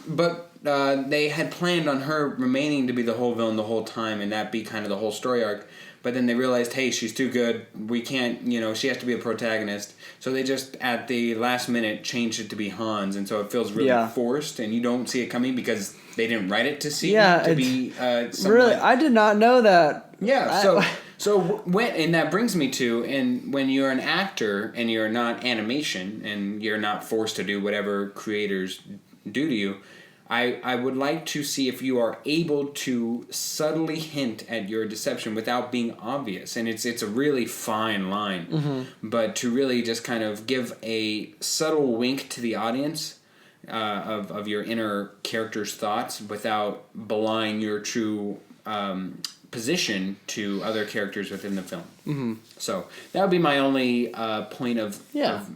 but they had planned on her remaining to be the whole villain the whole time, and that be kind of the whole story arc. But then they realized, hey, she's too good. We can't, she has to be a protagonist. So they just, at the last minute, changed it to be Hans. And so it feels really forced, and you don't see it coming because they didn't write it to be really, I did not know that. Yeah, and that brings me to, and when you're an actor and you're not animation and you're not forced to do whatever creators do to you, I would like to see if you are able to subtly hint at your deception without being obvious. And it's a really fine line. But to really just kind of give a subtle wink to the audience of your inner character's thoughts without belying your true position to other characters within the film. So that would be my only point of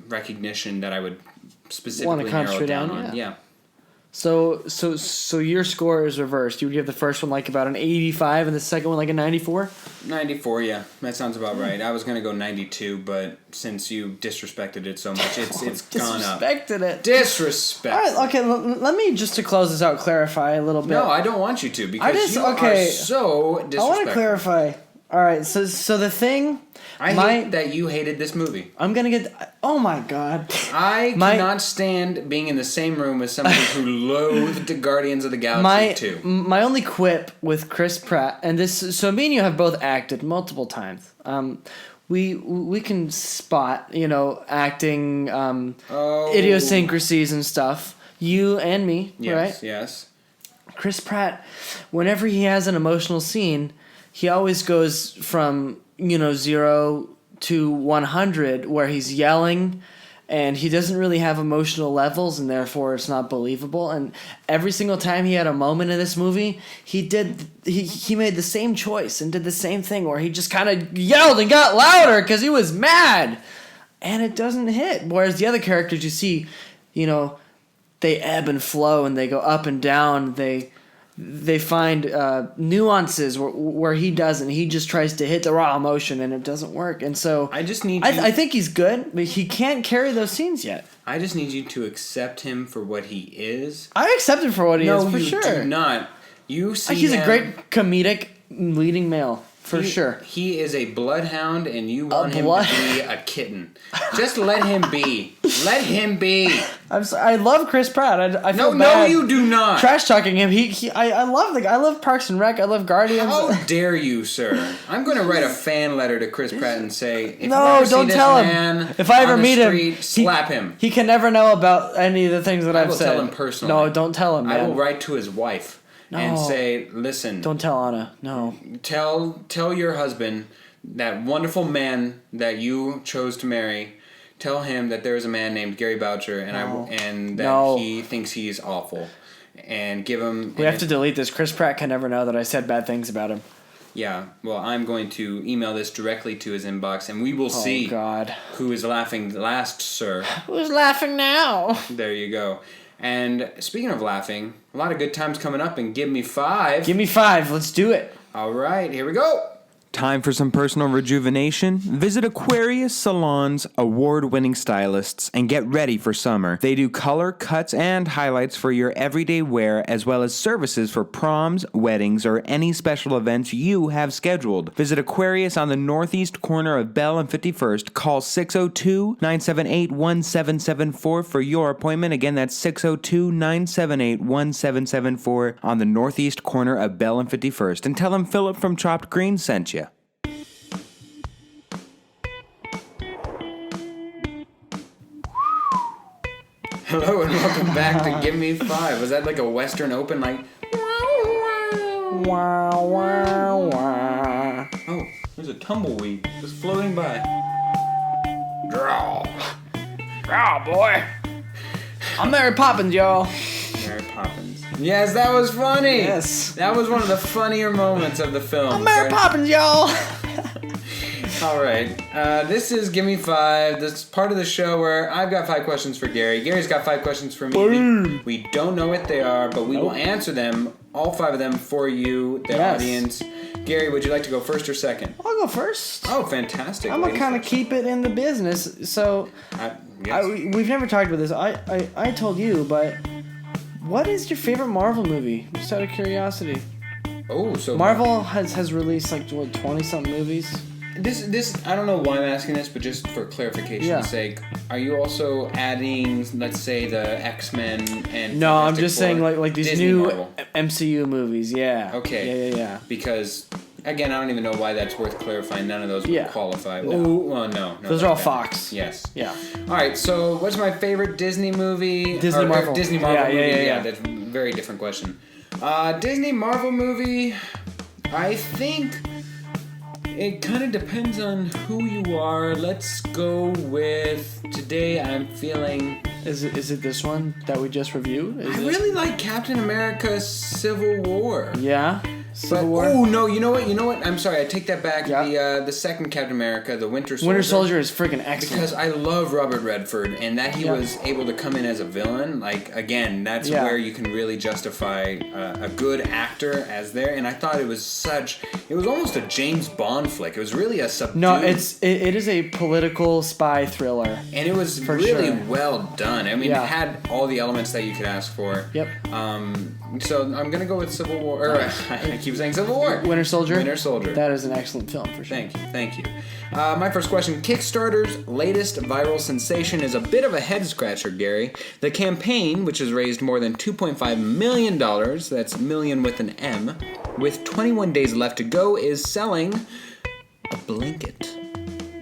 recognition that I would specifically narrow down on. Yeah. So your score is reversed. You would give the first one like about an 85 and the second one like a 94? 94, yeah. That sounds about right. I was going to go 92, but since you disrespected it so much, it's gone up. Disrespected it. Disrespect. All right, okay, let me, just to close this out, clarify a little bit. No, I don't want you to because you are so disrespectful. I want to clarify. All right, so the thing... I hate that you hated this movie. I'm going to get... Oh, my God. I cannot stand being in the same room with somebody who loathed Guardians of the Galaxy 2. My only quip with Chris Pratt, and this... So me and you have both acted multiple times. We can spot, acting idiosyncrasies and stuff. You and me, right? Yes. Chris Pratt, whenever he has an emotional scene, he always goes from... 0 to 100 where he's yelling and he doesn't really have emotional levels and therefore it's not believable. And every single time he had a moment in this movie, he made the same choice and did the same thing where he just kind of yelled and got louder because he was mad and it doesn't hit. Whereas the other characters you see, they ebb and flow and they go up and down. They find nuances where he doesn't. He just tries to hit the raw emotion, and it doesn't work. And so I just need. I think he's good, but he can't carry those scenes yet. I just need you to accept him for what he is. I accept him for what he is, for sure. No, you do not. You see, he's a great comedic leading male. For sure. He is a bloodhound, and you want him to be a kitten. Just let him be. Let him be. I love Chris Pratt. I feel bad. No, you do not. Trash talking him. I love the guy. I love Parks and Rec. I love Guardians. How dare you, sir? I'm going to write a fan letter to Chris Pratt and say, if you no, ever don't see this tell man him. If I ever meet street, him, slap him. He can never know about any of the things that I've said. I will tell him personally. No, don't tell him, man. I will write to his wife. No. And say, listen. Don't tell Anna. No. Tell your husband, that wonderful man that you chose to marry, tell him that there is a man named Gary Boucher, and that he thinks he's awful, and give him. We have to delete this. Chris Pratt can never know that I said bad things about him. Yeah. Well, I'm going to email this directly to his inbox, and we will see. God. Who is laughing last, sir? Who's laughing now? There you go. And speaking of laughing, a lot of good times coming up, and Give Me 5. Give me 5. Let's do it. All right, here we go. Time for some personal rejuvenation? Visit Aquarius Salon's award-winning stylists and get ready for summer. They do color, cuts, and highlights for your everyday wear, as well as services for proms, weddings, or any special events you have scheduled. Visit Aquarius on the northeast corner of Bell and 51st. Call 602-978-1774 for your appointment. Again, that's 602-978-1774 on the northeast corner of Bell and 51st. And tell them Philip from Chopped Green sent you. Hello and welcome back to Give Me 5. Was that like a Western Open, like... Wow, wow, wow. Oh, there's a tumbleweed just floating by. Draw. Draw, boy. I'm Mary Poppins, y'all. Mary Poppins. Yes, that was funny. Yes. That was one of the funnier moments of the film. I'm Mary Poppins, y'all. All right. This is Give Me 5. This is part of the show where I've got 5 questions for Gary. Gary's got 5 questions for me. Boom. We don't know what they are, but we will answer them, all 5 of them, for you, the audience. Gary, would you like to go first or second? I'll go first. Oh, fantastic. I'm going to kind of keep it in the business. So, yes. we've never talked about this. I told you, but what is your favorite Marvel movie? Just out of curiosity. Oh, so... Marvel has released, like, what, 20-something movies? This I don't know why I'm asking this, but just for clarification's sake, are you also adding, let's say, the X-Men and... No, I'm just saying like these Disney new Marvel. MCU movies, yeah. Okay. Yeah. Because, again, I don't even know why that's worth clarifying. None of those would qualify. No. Oh, well, no. Those are all Fox. Yes. Yeah. All right, so what's my favorite Disney movie? Disney Marvel. Disney Marvel movie. Yeah. That's a very different question. Disney Marvel movie, I think... It kind of depends on who you are. Let's go with... Today I'm feeling... Is it this one that we just reviewed? I really like Captain America Civil War. Yeah? Civil War? Oh, no, you know what? I'm sorry, I take that back. Yeah. The second Captain America, the Winter Soldier. Winter Soldier is freaking excellent. Because I love Robert Redford, and that he was able to come in as a villain. Like, again, that's where you can really justify a good actor as there. And I thought it was almost a James Bond flick. It was really a subdued... No, it is a political spy thriller. And it was really well done. I mean, it had all the elements that you could ask for. Yep. So I'm going to go with Civil War. I keep saying Civil War. Winter Soldier? Winter Soldier. That is an excellent film, for sure. Thank you. My first question. Kickstarter's latest viral sensation is a bit of a head-scratcher, Gary. The campaign, which has raised more than $2.5 million, that's million with an M, with 21 days left to go, is selling a blanket.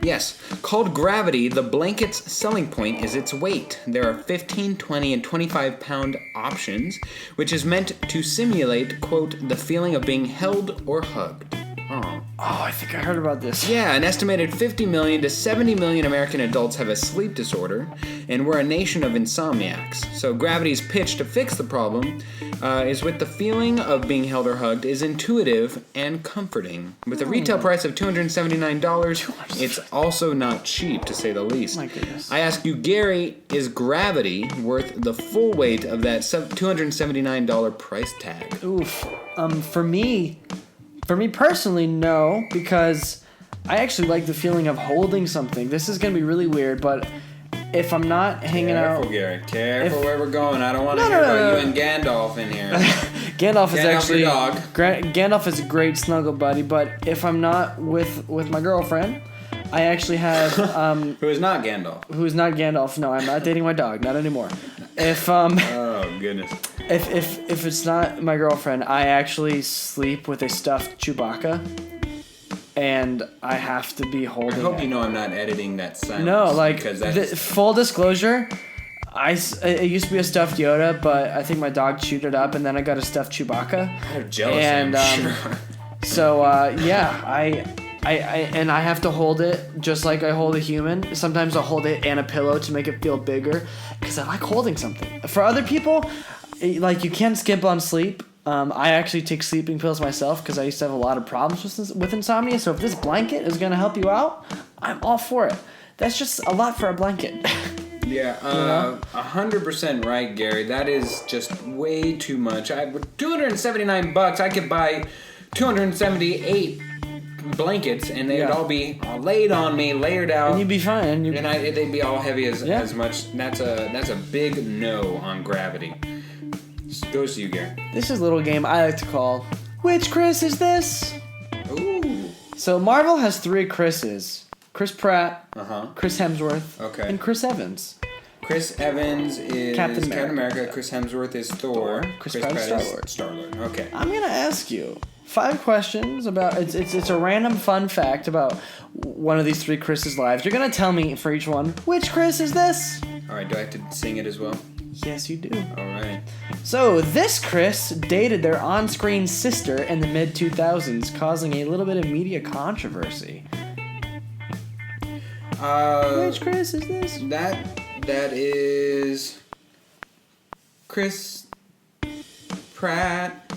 Yes, called Gravity, the blanket's selling point is its weight. There are 15, 20, and 25-pound options, which is meant to simulate, quote, the feeling of being held or hugged. Oh, I think I heard about this. Yeah, an estimated 50 million to 70 million American adults have a sleep disorder, and we're a nation of insomniacs. So Gravity's pitch to fix the problem is with the feeling of being held or hugged is intuitive and comforting. With a retail price of $279, it's also not cheap, to say the least. My goodness. I ask you, Gary, is Gravity worth the full weight of that $279 price tag? Oof. For me personally, no, because I actually like the feeling of holding something. This is going to be really weird, but if I'm not hanging out... Careful, Gary. Careful where we're going. I don't want to hear about you and Gandalf in here. Gandalf is actually your dog. Gandalf is a great snuggle buddy, but if I'm not with my girlfriend, I actually have Who is not Gandalf? who is not Gandalf. No, I'm not dating my dog, not anymore. If Oh goodness. if it's not my girlfriend, I actually sleep with a stuffed Chewbacca, and I have to be holding. I hope it. you know I'm not editing that silence. No, like because that's full disclosure, it used to be a stuffed Yoda, but I think my dog chewed it up, and then I got a stuffed Chewbacca. I'm jealous. And I'm sure. so yeah, I have to hold it just like I hold a human. Sometimes I'll hold it and a pillow to make it feel bigger because I like holding something. For other people, like you can't skip on sleep. I actually take sleeping pills myself because I used to have a lot of problems with insomnia. So if this blanket is gonna help you out, I'm all for it. That's just a lot for a blanket. Yeah, 100% right, Gary. That is just way too much. With $279, I could buy 278 blankets, and they'd all be laid on me, layered out, And you'd be fine. they'd be all heavy as much. That's a big no on gravity. Goes to you, Gary. This is a little game I like to call Which Chris is this? Ooh. So Marvel has 3 Chris's. Chris Pratt, Chris Hemsworth, Okay. and Chris Evans. Chris Evans is Captain America. Chris Hemsworth is Thor. Chris Pratt is Star-Lord. Star-Lord. Okay. I'm gonna ask you 5 questions about it's a random fun fact about one of these 3 Chris's lives. You're gonna tell me for each one which Chris is this. All right. Do I have to sing it as well? Yes, you do. All right. So this Chris dated their on-screen sister in the mid-2000s, causing a little bit of media controversy. Which Chris is this? That is Chris Pratt.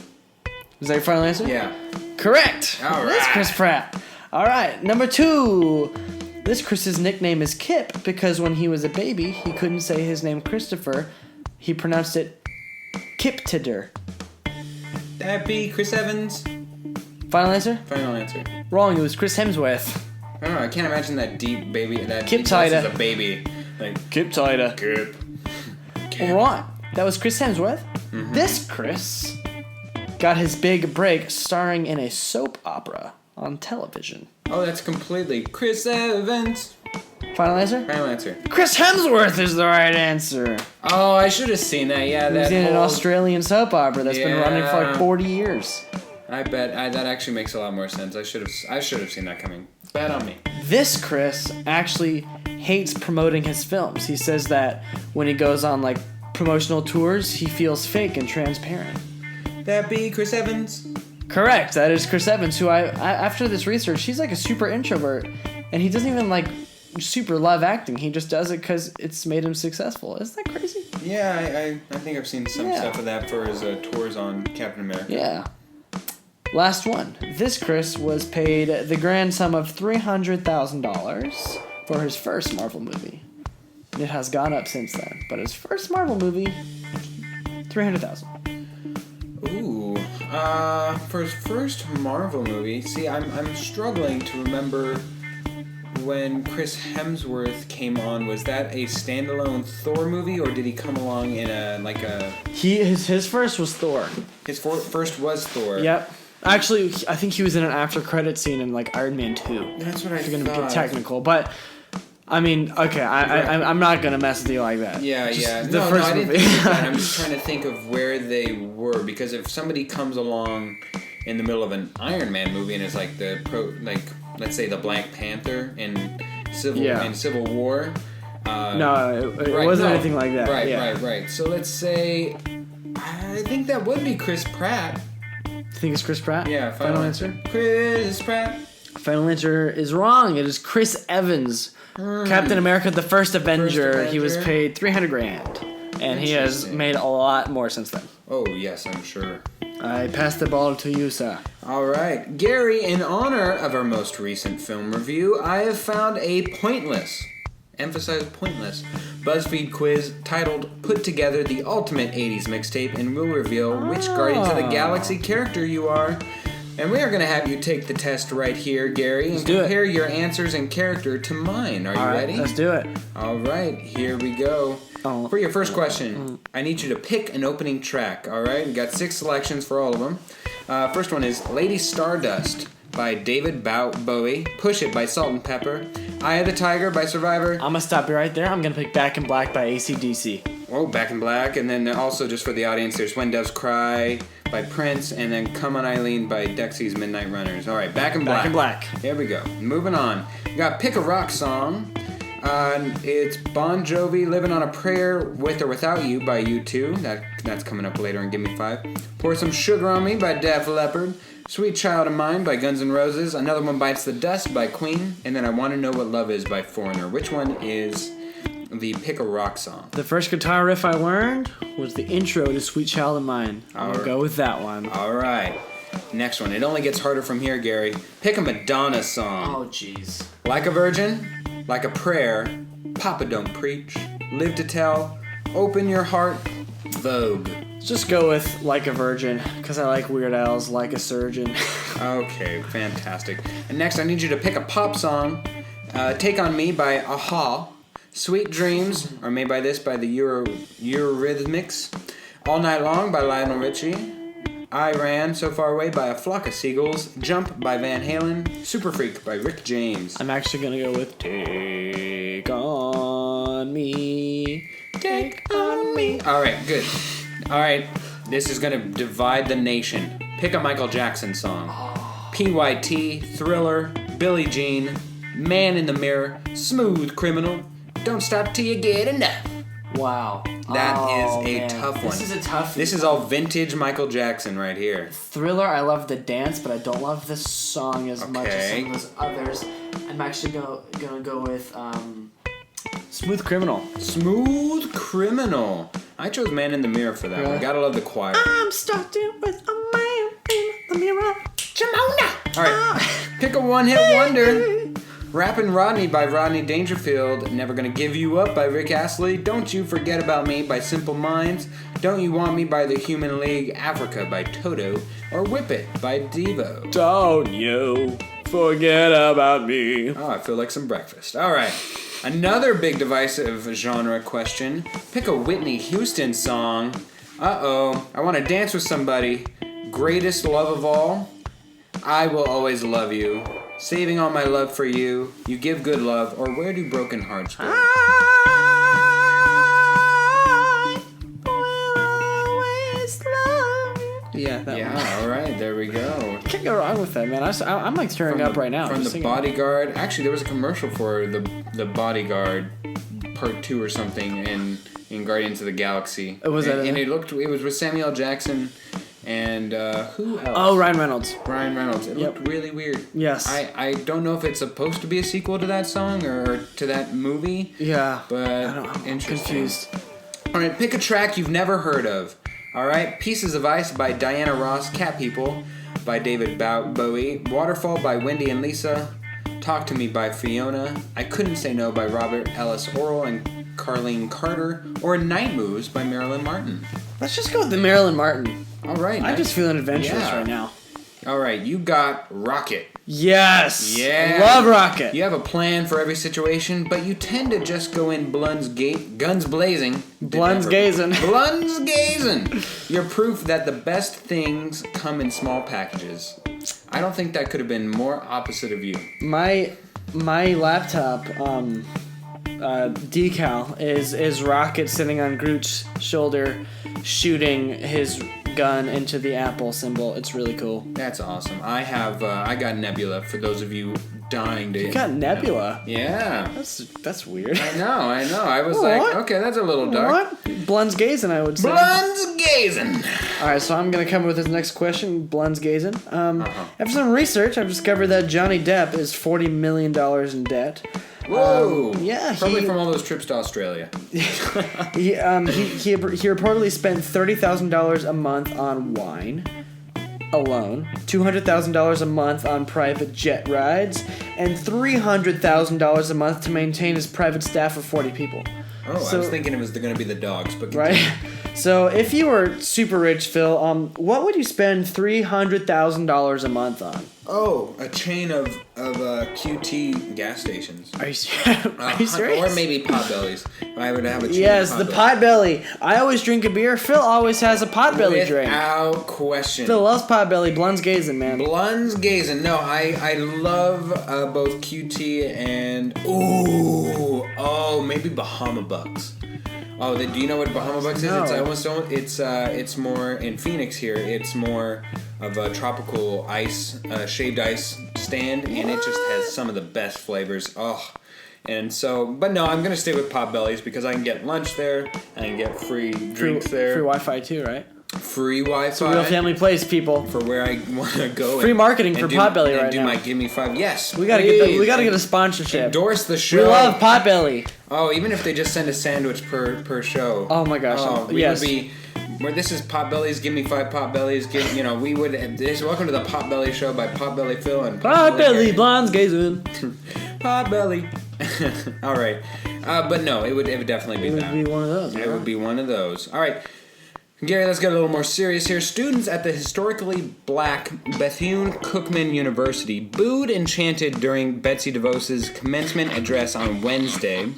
Is that your final answer? Yeah. Correct. All That's right. Chris Pratt. All right. Number 2. This Chris's nickname is Kip because when he was a baby, he couldn't say his name Christopher. He pronounced it Kiptider. That be Chris Evans. Final answer? Final answer. Wrong. It was Chris Hemsworth. I don't know. I can't imagine that deep baby. That Kip deep voice Tida. as a baby. Like Kiptider. Kip. Wrong. That was Chris Hemsworth. Mm-hmm. This Chris got his big break starring in a soap opera on television. Oh, that's completely Chris Evans. Final answer? Final answer. Chris Hemsworth is the right answer. Oh, I should have seen that. Yeah, He was that in an whole- Australian soap opera that's been running for like Yeah. 40 years. I bet that actually makes a lot more sense. I should have seen that coming. Bet on me. This Chris actually hates promoting his films. He says that when he goes on like promotional tours, he feels fake and transparent. That be Chris Evans. Correct. That is Chris Evans, who I after this research, he's like a super introvert, and he doesn't even like super love acting. He just does it because it's made him successful. Isn't that crazy? Yeah, I think I've seen some stuff of that for his tours on Captain America. Yeah. Last one. This Chris was paid the grand sum of $300,000 for his first Marvel movie. It has gone up since then, but his first Marvel movie, $300,000. Ooh, for his first Marvel movie, see, I'm struggling to remember when Chris Hemsworth came on. Was that a standalone Thor movie, or did he come along in His first was Thor. His first was Thor. Yep. Actually, I think he was in an after credit scene in like Iron Man 2. That's what I If you're gonna thought. get technical, but I mean, okay, I'm not gonna mess with you like that. Yeah, Just yeah. The No, first I didn't movie. think of that. I'm just trying to think of where they were, because if somebody comes along in the middle of an Iron Man movie and it's like let's say the Black Panther in Civil War. No, it wasn't anything like that. Right. So let's say, I think that would be Chris Pratt. Think it's Chris Pratt? Yeah, final answer. Chris Pratt. Final answer is wrong. It is Chris Evans. Captain America, the first Avenger. He was paid $300,000. And he has made a lot more since then. Oh, yes, I'm sure. I pass the ball to you, sir. All right. Gary, in honor of our most recent film review, I have found a pointless, emphasize pointless, BuzzFeed quiz titled Put Together the Ultimate 80s Mixtape, and will reveal which Guardians of the Galaxy character you are. And we are going to have you take the test right here, Gary, and compare your answers and character to mine. Are you ready? Let's do it. All right, here we go. For your first question, I need you to pick an opening track, all right? We got 6 selections for all of them. First one is Lady Stardust by David Bowie, Push It by Salt and Pepper, Eye of the Tiger by Survivor. I'm going to stop you right there. I'm going to pick Back in Black by AC/DC. Oh, Back in Black. And then also, just for the audience, there's When Doves Cry by Prince, and then Come On Eileen by Dexy's Midnight Runners. All right, Back in Black. Back in Black. There we go. Moving on. We got Pick a Rock Song. It's Bon Jovi, Living on a Prayer, With or Without You by U2. That's coming up later in Give Me 5. Pour Some Sugar on Me by Def Leppard. Sweet Child of Mine by Guns N' Roses. Another One Bites the Dust by Queen. And then I Want to Know What Love Is by Foreigner. Which one is the Pick a Rock Song? The first guitar riff I learned was the intro to Sweet Child of Mine. I'm going to go with that one. All right. Next one. It only gets harder from here, Gary. Pick a Madonna song. Oh, jeez. Like a Virgin, Like a Prayer, Papa Don't Preach, Live to Tell, Open Your Heart, Vogue. Let's just go with Like a Virgin, because I like Weird Al's Like a Surgeon. Okay, fantastic. And next, I need you to pick a pop song. Take On Me by Aha, Sweet Dreams, or Made by This by the Eurythmics, All Night Long by Lionel Richie, I Ran So Far Away by A Flock of Seagulls, Jump by Van Halen, Super Freak by Rick James. I'm actually going to go with Take On Me. Take On Me. All right, good. All right, this is going to divide the nation. Pick a Michael Jackson song. PYT, Thriller, Billie Jean, Man in the Mirror, Smooth Criminal, Don't Stop Till You Get Enough. Wow. That is a tough one. This is a tough one. This is all vintage Michael Jackson right here. Thriller, I love the dance, but I don't love this song as much as some of those others. I'm actually gonna go with Smooth Criminal. Smooth Criminal. I chose Man in the Mirror for that one. Gotta love the choir. I'm starting with a man in the mirror. Jamona! Alright, pick a one-hit wonder. Rappin' Rodney by Rodney Dangerfield, Never Gonna Give You Up by Rick Astley, Don't You Forget About Me by Simple Minds, Don't You Want Me by The Human League, Africa by Toto, or Whip It by Devo. Don't you forget about me. Oh, I feel like some breakfast. Alright, another big divisive genre question. Pick a Whitney Houston song. Uh-oh, I Want to Dance with Somebody, Greatest Love of All, I Will Always Love You, Saving All My Love for You, You Give Good Love, or Where Do Broken Hearts Go? I will always love you. Yeah, that one. All right, there we go. Can't go wrong with that, man. I'm like tearing up right now. From The Bodyguard. Actually, there was a commercial for the Bodyguard Part 2 or something in Guardians of the Galaxy. It was and it was with Samuel L. Jackson. And who else? Oh, Ryan Reynolds. Ryan Reynolds. It looked really weird. Yes. I don't know if it's supposed to be a sequel to that song or to that movie. Yeah. But I'm confused. All right, pick a track you've never heard of. All right, Pieces of Ice by Diana Ross, Cat People by David Bowie, Waterfall by Wendy and Lisa, Talk to Me by Fiona, I Couldn't Say No by Robert Ellis Orrell and Carlene Carter, or Night Moves by Marilyn Martin. Let's just go with the Marilyn Martin. All right. I'm just feeling adventurous right now. All right, you got Rocket. Yes. Yeah. Love Rocket. You have a plan for every situation, but you tend to just go in guns blazing. Bluns gazing. Bluns gazing. You're proof that the best things come in small packages. I don't think that could have been more opposite of you. My laptop decal is Rocket sitting on Groot's shoulder, shooting his gun into the Apple symbol. It's really cool. That's awesome. I got Nebula for those of you dying to. You got Nebula? Yeah. That's weird. I know. I was like, okay, that's a little dark. What? Blun's gazing, I would say. Blun's gazing. All right, so I'm gonna come with this next question. Blun's gazing. After some research, I've discovered that Johnny Depp is $40 million in debt. Whoa! Yeah, probably from all those trips to Australia. He reportedly spent $30,000 a month on wine alone, $200,000 a month on private jet rides, and $300,000 a month to maintain his private staff of 40 people. Oh, I was thinking it was going to be the dogs, but right. So if you were super rich, Phil, what would you spend $300,000 a month on? Oh, a chain of QT gas stations. Are you serious? Or maybe Potbellies. I would have a chain Yes, of the Potbellies. Potbelly. I always drink a beer. Phil always has a Potbelly drink. Without question. Phil loves Potbelly. Blun's gazing, man. Blun's gazing. No, I love both QT and maybe Bahama Bucks. Oh, do you know what Bahama Bucks No. is? It's more in Phoenix here. It's more of a tropical ice, shaved ice stand, and it just has some of the best flavors. Oh, and so, but no, I'm gonna stay with Potbellies because I can get lunch there, I can get free drinks there, Free Wi-Fi too, right? free Wi-Fi. It's a real family place, people. For where I want to go. Free marketing for Potbelly right do now. My Give Me 5. Yes, We gotta get a sponsorship. Endorse the show. We love Potbelly. Oh, even if they just send a sandwich per show. Oh my gosh! We yes. would be. Where this is Potbellies, Give Me 5 Potbellies. We would. This welcome to the Potbelly Show by Potbelly Phil and Potbelly, Blonde's gazing. Potbelly. All right, but no, it would definitely be that. It would be one of those. It would be one of those. All right. Gary, let's get a little more serious here. Students at the historically black Bethune-Cookman University booed and chanted during Betsy DeVos's commencement address on Wednesday,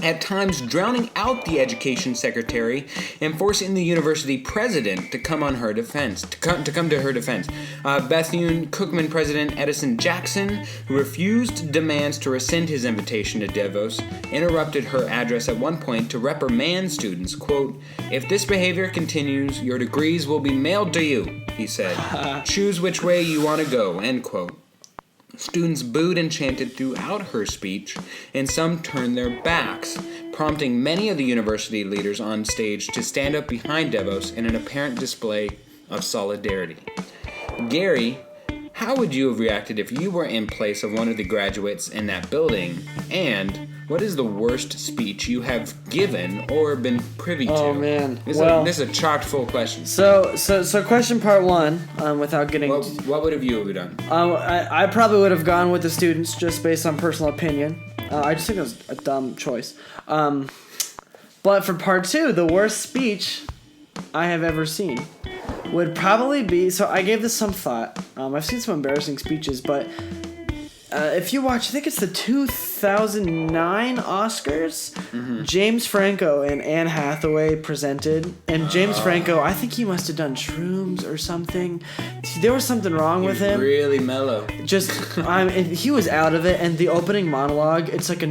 at times drowning out the education secretary and forcing the university president to come on her defense. To come to her defense. Bethune-Cookman president Edison Jackson, who refused demands to rescind his invitation to DeVos, interrupted her address at one point to reprimand students. Quote, "If this behavior continues, your degrees will be mailed to you," he said. "Choose which way you want to go," end quote. Students booed and chanted throughout her speech, and some turned their backs, prompting many of the university leaders on stage to stand up behind DeVos in an apparent display of solidarity. Gary, how would you have reacted if you were in place of one of the graduates in that building? And what is the worst speech you have given or been privy to? Oh man! This is a chock full question. So question part one. Without getting. What would have you done? I probably would have gone with the students just based on personal opinion. I just think it was a dumb choice. But for part two, the worst speech I have ever seen would probably be. So I gave this some thought. I've seen some embarrassing speeches, but. If you watch, I think it's the 2009 Oscars, James Franco and Anne Hathaway presented. And James Franco, I think he must have done shrooms or something. There was something wrong with him. Really mellow. He was out of it. And the opening monologue, it's like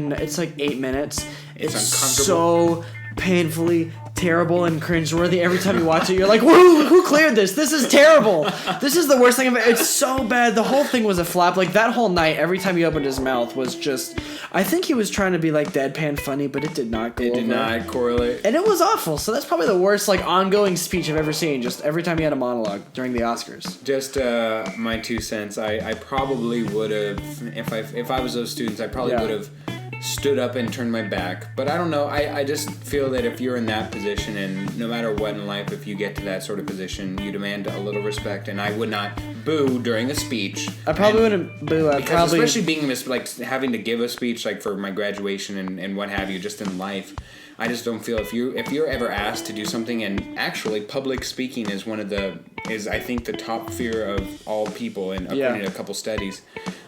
8 minutes. It's so painfully terrible and cringeworthy. Every time you watch it, you're like, who cleared this? This is terrible. This is the worst thing ever. It's so bad. The whole thing was a flop. Like, that whole night, every time he opened his mouth was just... I think he was trying to be, like, deadpan funny, but it did not go over. It did not correlate. And it was awful. So that's probably the worst, like, ongoing speech I've ever seen. Just every time he had a monologue during the Oscars. Just my 2 cents. I probably would have... If I was those students, I probably would have stood up and turned my back. But I don't know. I just feel that if you're in that position, and no matter what in life, if you get to that sort of position, you demand a little respect. And I would not boo during a speech. I probably wouldn't boo. Especially being like having to give a speech like for my graduation and what have you, just in life. I just don't feel if you're ever asked to do something, and actually public speaking is I think the top fear of all people, and according to a couple studies.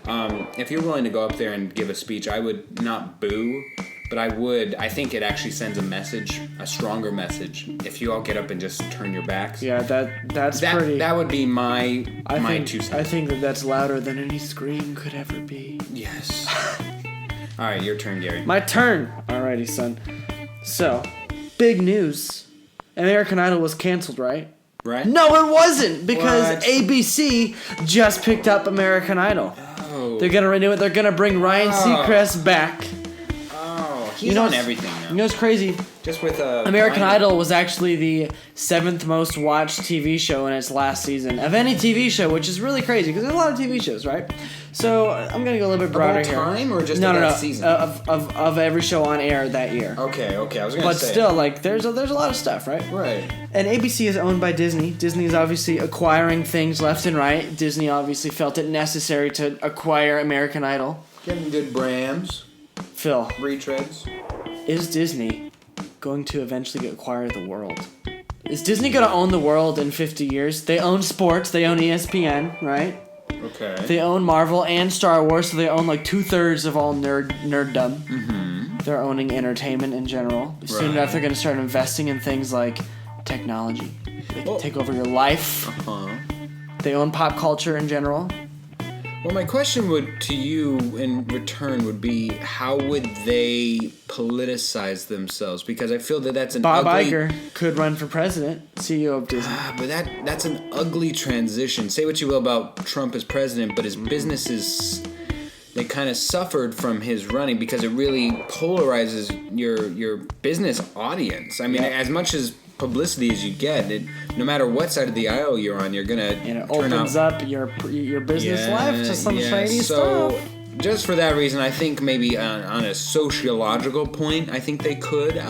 If you're willing to go up there and give a speech, I would not boo, but I think it actually sends a stronger message, if you all get up and just turn your backs. Yeah, that's pretty... That would be my 2 cents. I think that's louder than any scream could ever be. Yes. All right, your turn, Gary. My turn. Alrighty, son. So, big news. American Idol was canceled, right? Right? No, it wasn't, because What? ABC just picked up American Idol. Oh. They're gonna renew it. They're gonna bring Ryan Seacrest back. Oh, he's on everything now. You know what's crazy? Just with American Idol was actually the 7th most watched TV show in its last season of any TV show, which is really crazy because there's a lot of TV shows, right? So I'm gonna go a little bit broader here. Of all time, or just no, that season? Of every show on air that year. Okay. I was gonna But say. still, like, there's a lot of stuff, right? Right. And ABC is owned by Disney. Disney is obviously acquiring things left and right. Disney obviously felt it necessary to acquire American Idol. Getting good brands. Phil, Retreads. is Disney going to eventually acquire the world? is Disney going to own the world in 50 years? They own sports. They own ESPN, right? Okay. They own Marvel and Star Wars, so they own like 2/3 of all nerddom. Mm-hmm. They're owning entertainment in general. Soon enough, they're going to start investing in things like technology. They can take over your life. Uh-huh. They own pop culture in general. Well, my question to you in return would be, how would they politicize themselves? Because I feel that that's an Bob ugly... Iger could run for president, CEO of Disney. But that's an ugly transition. Say what you will about Trump as president, but his businesses, they kind of suffered from his running because it really polarizes your business audience. I mean, as much as publicity as you get, no matter what side of the aisle you're on, you're gonna and it opens up your business life to some shady stuff. Just for that reason, I think maybe on a sociological point, I think they could.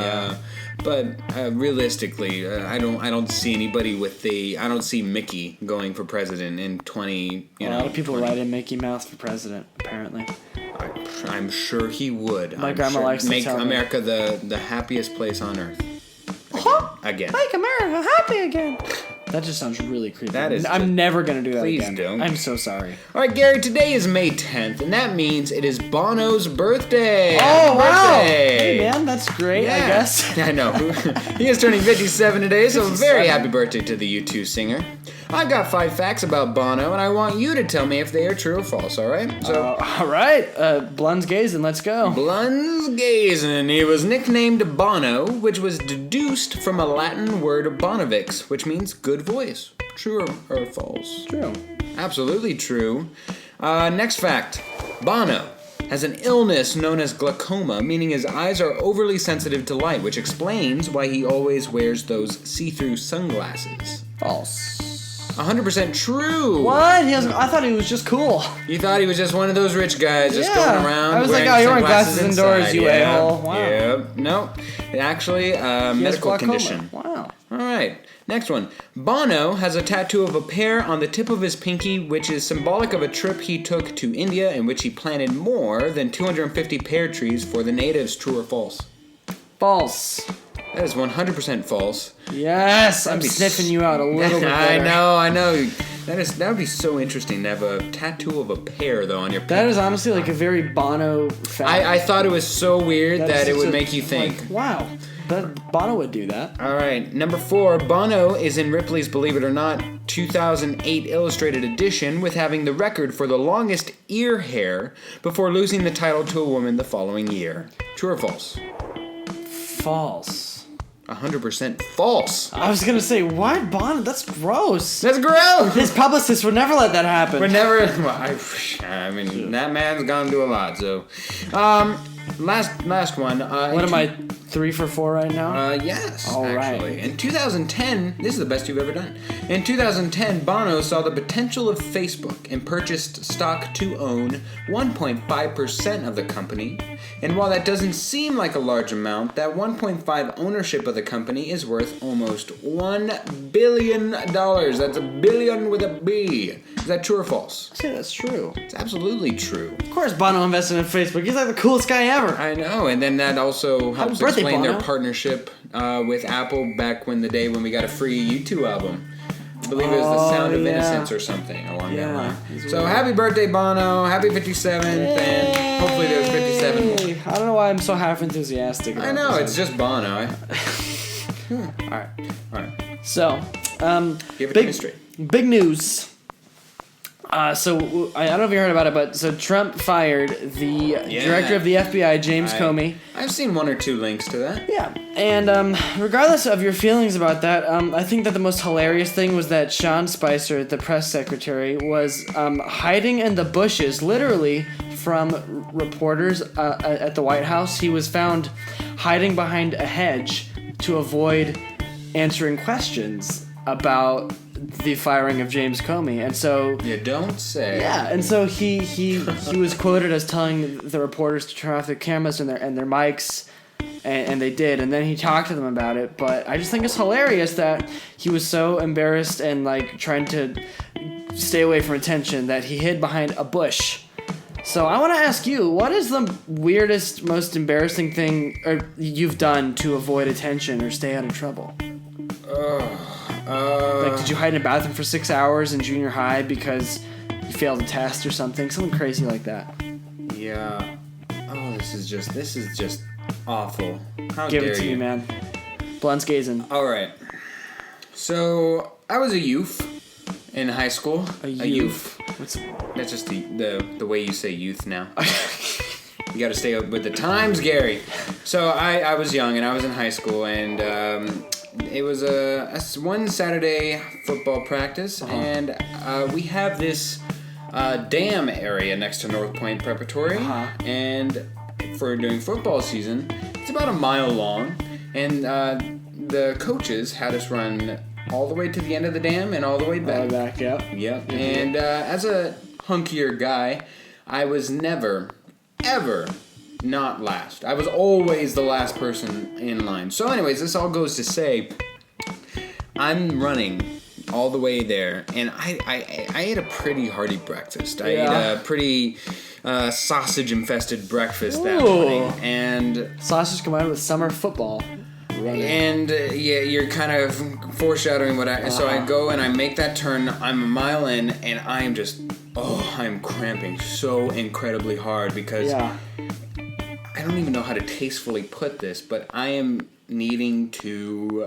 But realistically, I don't see anybody I don't see Mickey going for president in 20. A lot of people write in Mickey Mouse for president, apparently. I'm sure he would. My grandma likes to make tell America the happiest place on earth. Again. Make America happy again. That just sounds really creepy. I'm never going to do that again. Please don't. I'm so sorry. All right, Gary, today is May 10th, and that means it is Bono's birthday. Oh, wow. Birthday. Hey, man, that's great, I guess. I know. He is turning 57 today, so very happy birthday to the U2 singer. I've got 5 facts about Bono, and I want you to tell me if they are true or false, all right? So, all right. Blun's gazing. Let's go. Blun's gazing. He was nicknamed Bono, which was deduced from a Latin word bonavix, which means good voice. True or false? True. Absolutely true. Next fact. Bono has an illness known as glaucoma, meaning his eyes are overly sensitive to light, which explains why he always wears those see-through sunglasses. False. 100% true. What? I thought he was just cool. You thought he was just one of those rich guys just going around. I was like, oh, you're wearing glasses indoors, you a-hole. Wow. Yep. No. Actually, medical condition. Wow. All right. Next one. Bono has a tattoo of a pear on the tip of his pinky, which is symbolic of a trip he took to India in which he planted more than 250 pear trees for the natives. True or false? False. That is 100% false. Yes, I'm sniffing you out a little bit there. I know. That would be so interesting to have a tattoo of a pear, though, on your pinky. That is honestly like a very Bono fact. I thought it was so weird that it would make you think. Like, wow. But Bono would do that. All right. Number 4. Bono is in Ripley's Believe It or Not 2008 Illustrated Edition with having the record for the longest ear hair before losing the title to a woman the following year. True or false? False. 100% false. I was going to say, why Bono? That's gross. That's gross. His publicist would never let that happen. Would never. Well, I mean, that man's gone through a lot, so. Last one. What am I, 3 for 4 right now? Yes, All actually. right. In 2010, this is the best you've ever done. In 2010, Bono saw the potential of Facebook and purchased stock to own 1.5% of the company. And while that doesn't seem like a large amount, that 1.5 ownership of the company is worth almost $1 billion. That's a billion with a B. Is that true or false? I'd say that's true. It's absolutely true. Of course Bono invested in Facebook. He's like the coolest guy ever. I know, and then that also helps explain Bono. their partnership with Apple back when we got a free U2 album. I believe it was The Sound of Innocence or something along that line. So happy birthday, Bono. Happy 57th, and hopefully there's 57 more. I don't know why I'm so half enthusiastic about I know, this. it's just Bono. All right. So, Give it to me straight. Big news. So I don't know if you heard about it, but so Trump fired the director of the FBI, James Comey. I've seen 1 or 2 links to that. Yeah, and regardless of your feelings about that, I think that the most hilarious thing was that Sean Spicer, the press secretary, was hiding in the bushes, literally, from reporters at the White House. He was found hiding behind a hedge to avoid answering questions about the firing of James Comey, and so you don't say. Yeah, and so he was quoted as telling the reporters to turn off their cameras and their mics, and they did, and then he talked to them about it. But I just think it's hilarious that he was so embarrassed and like trying to stay away from attention that he hid behind a bush. So I want to ask you, what is the weirdest, most embarrassing thing you've done to avoid attention or stay out of trouble? Like, did you hide in a bathroom for 6 hours in junior high because you failed a test or something? Something crazy like that. Yeah. Oh, this is just awful. How Give dare it to you? me, man. Blunt's gazing. All right. So I was a youth in high school. A youth. That's just the way you say youth now. You got to stay up with the times, Gary. So I was young and I was in high school, and it was a one Saturday football practice, and we have this dam area next to North Point Preparatory, and for doing football season, it's about a mile long, and the coaches had us run all the way to the end of the dam and all the way back. All the way back, yep. Yep. And as a hunkier guy, I was never, ever not last. I was always the last person in line. So anyways, this all goes to say, I'm running all the way there, and I ate a pretty hearty breakfast. I ate a pretty sausage-infested breakfast that morning. And sausage combined with summer football. Running. And yeah, you're kind of foreshadowing what so I go and I make that turn. I'm a mile in, and I'm just, I'm cramping so incredibly hard because I don't even know how to tastefully put this, but I am needing to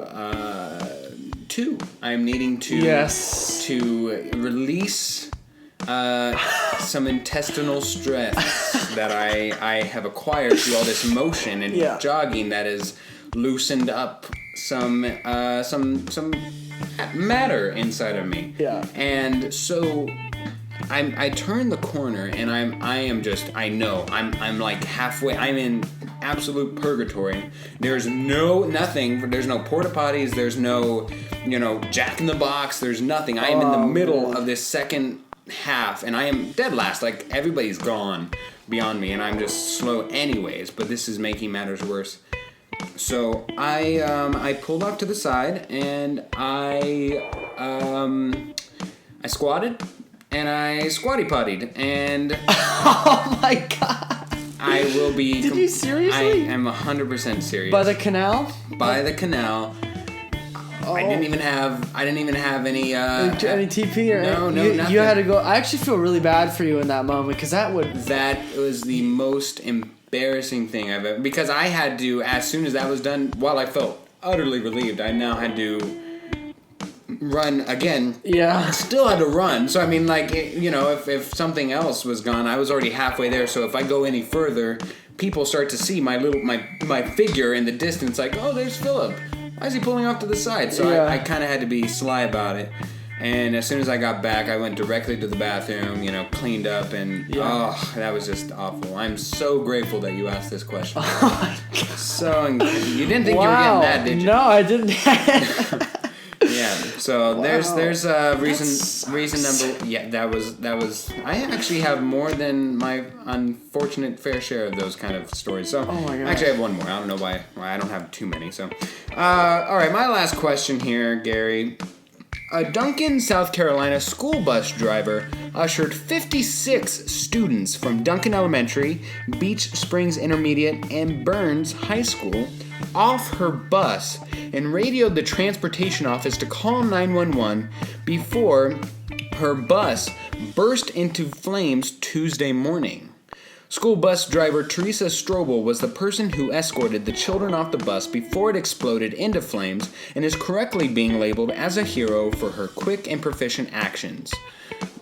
release some intestinal stress that I have acquired through all this motion and jogging that has loosened up some matter inside of me. Yeah. And so I turn the corner, and I'm like halfway. I'm in absolute purgatory. There's nothing. There's no porta potties. There's no, Jack in the Box. There's nothing. I am in the middle of this second half, and I am dead last. Like, everybody's gone beyond me, and I'm just slow anyways. But this is making matters worse. So I pulled off to the side, and I squatted. And I squatty pottied, and oh my god! I will be. Did you seriously? I am 100% serious. By the canal? By the canal. Oh. I didn't even have any TP or no, nothing. You had to go. I actually feel really bad for you in that moment because that was the most embarrassing thing I've ever, because I had to, as soon as that was done, while I felt utterly relieved, I now had to run again. Yeah. I still had to run. So I mean, like, if something else was gone, I was already halfway there. So if I go any further, people start to see my figure in the distance. Like, oh, there's Philip. Why is he pulling off to the side? So I kind of had to be sly about it. And as soon as I got back, I went directly to the bathroom, cleaned up, and that was just awful. I'm so grateful that you asked this question. Oh my God. So you didn't think you were getting that, did you? No, I didn't. Yeah, so there's reason number. Yeah, that was. I actually have more than my unfortunate fair share of those kind of stories. So actually, I have one more. I don't know why I don't have too many. So, all right, my last question here, Gary. A Duncan, South Carolina school bus driver ushered 56 students from Duncan Elementary, Beach Springs Intermediate, and Burns High School off her bus and radioed the transportation office to call 911 before her bus burst into flames Tuesday morning. School bus driver Teresa Strobel was the person who escorted the children off the bus before it exploded into flames and is correctly being labeled as a hero for her quick and proficient actions.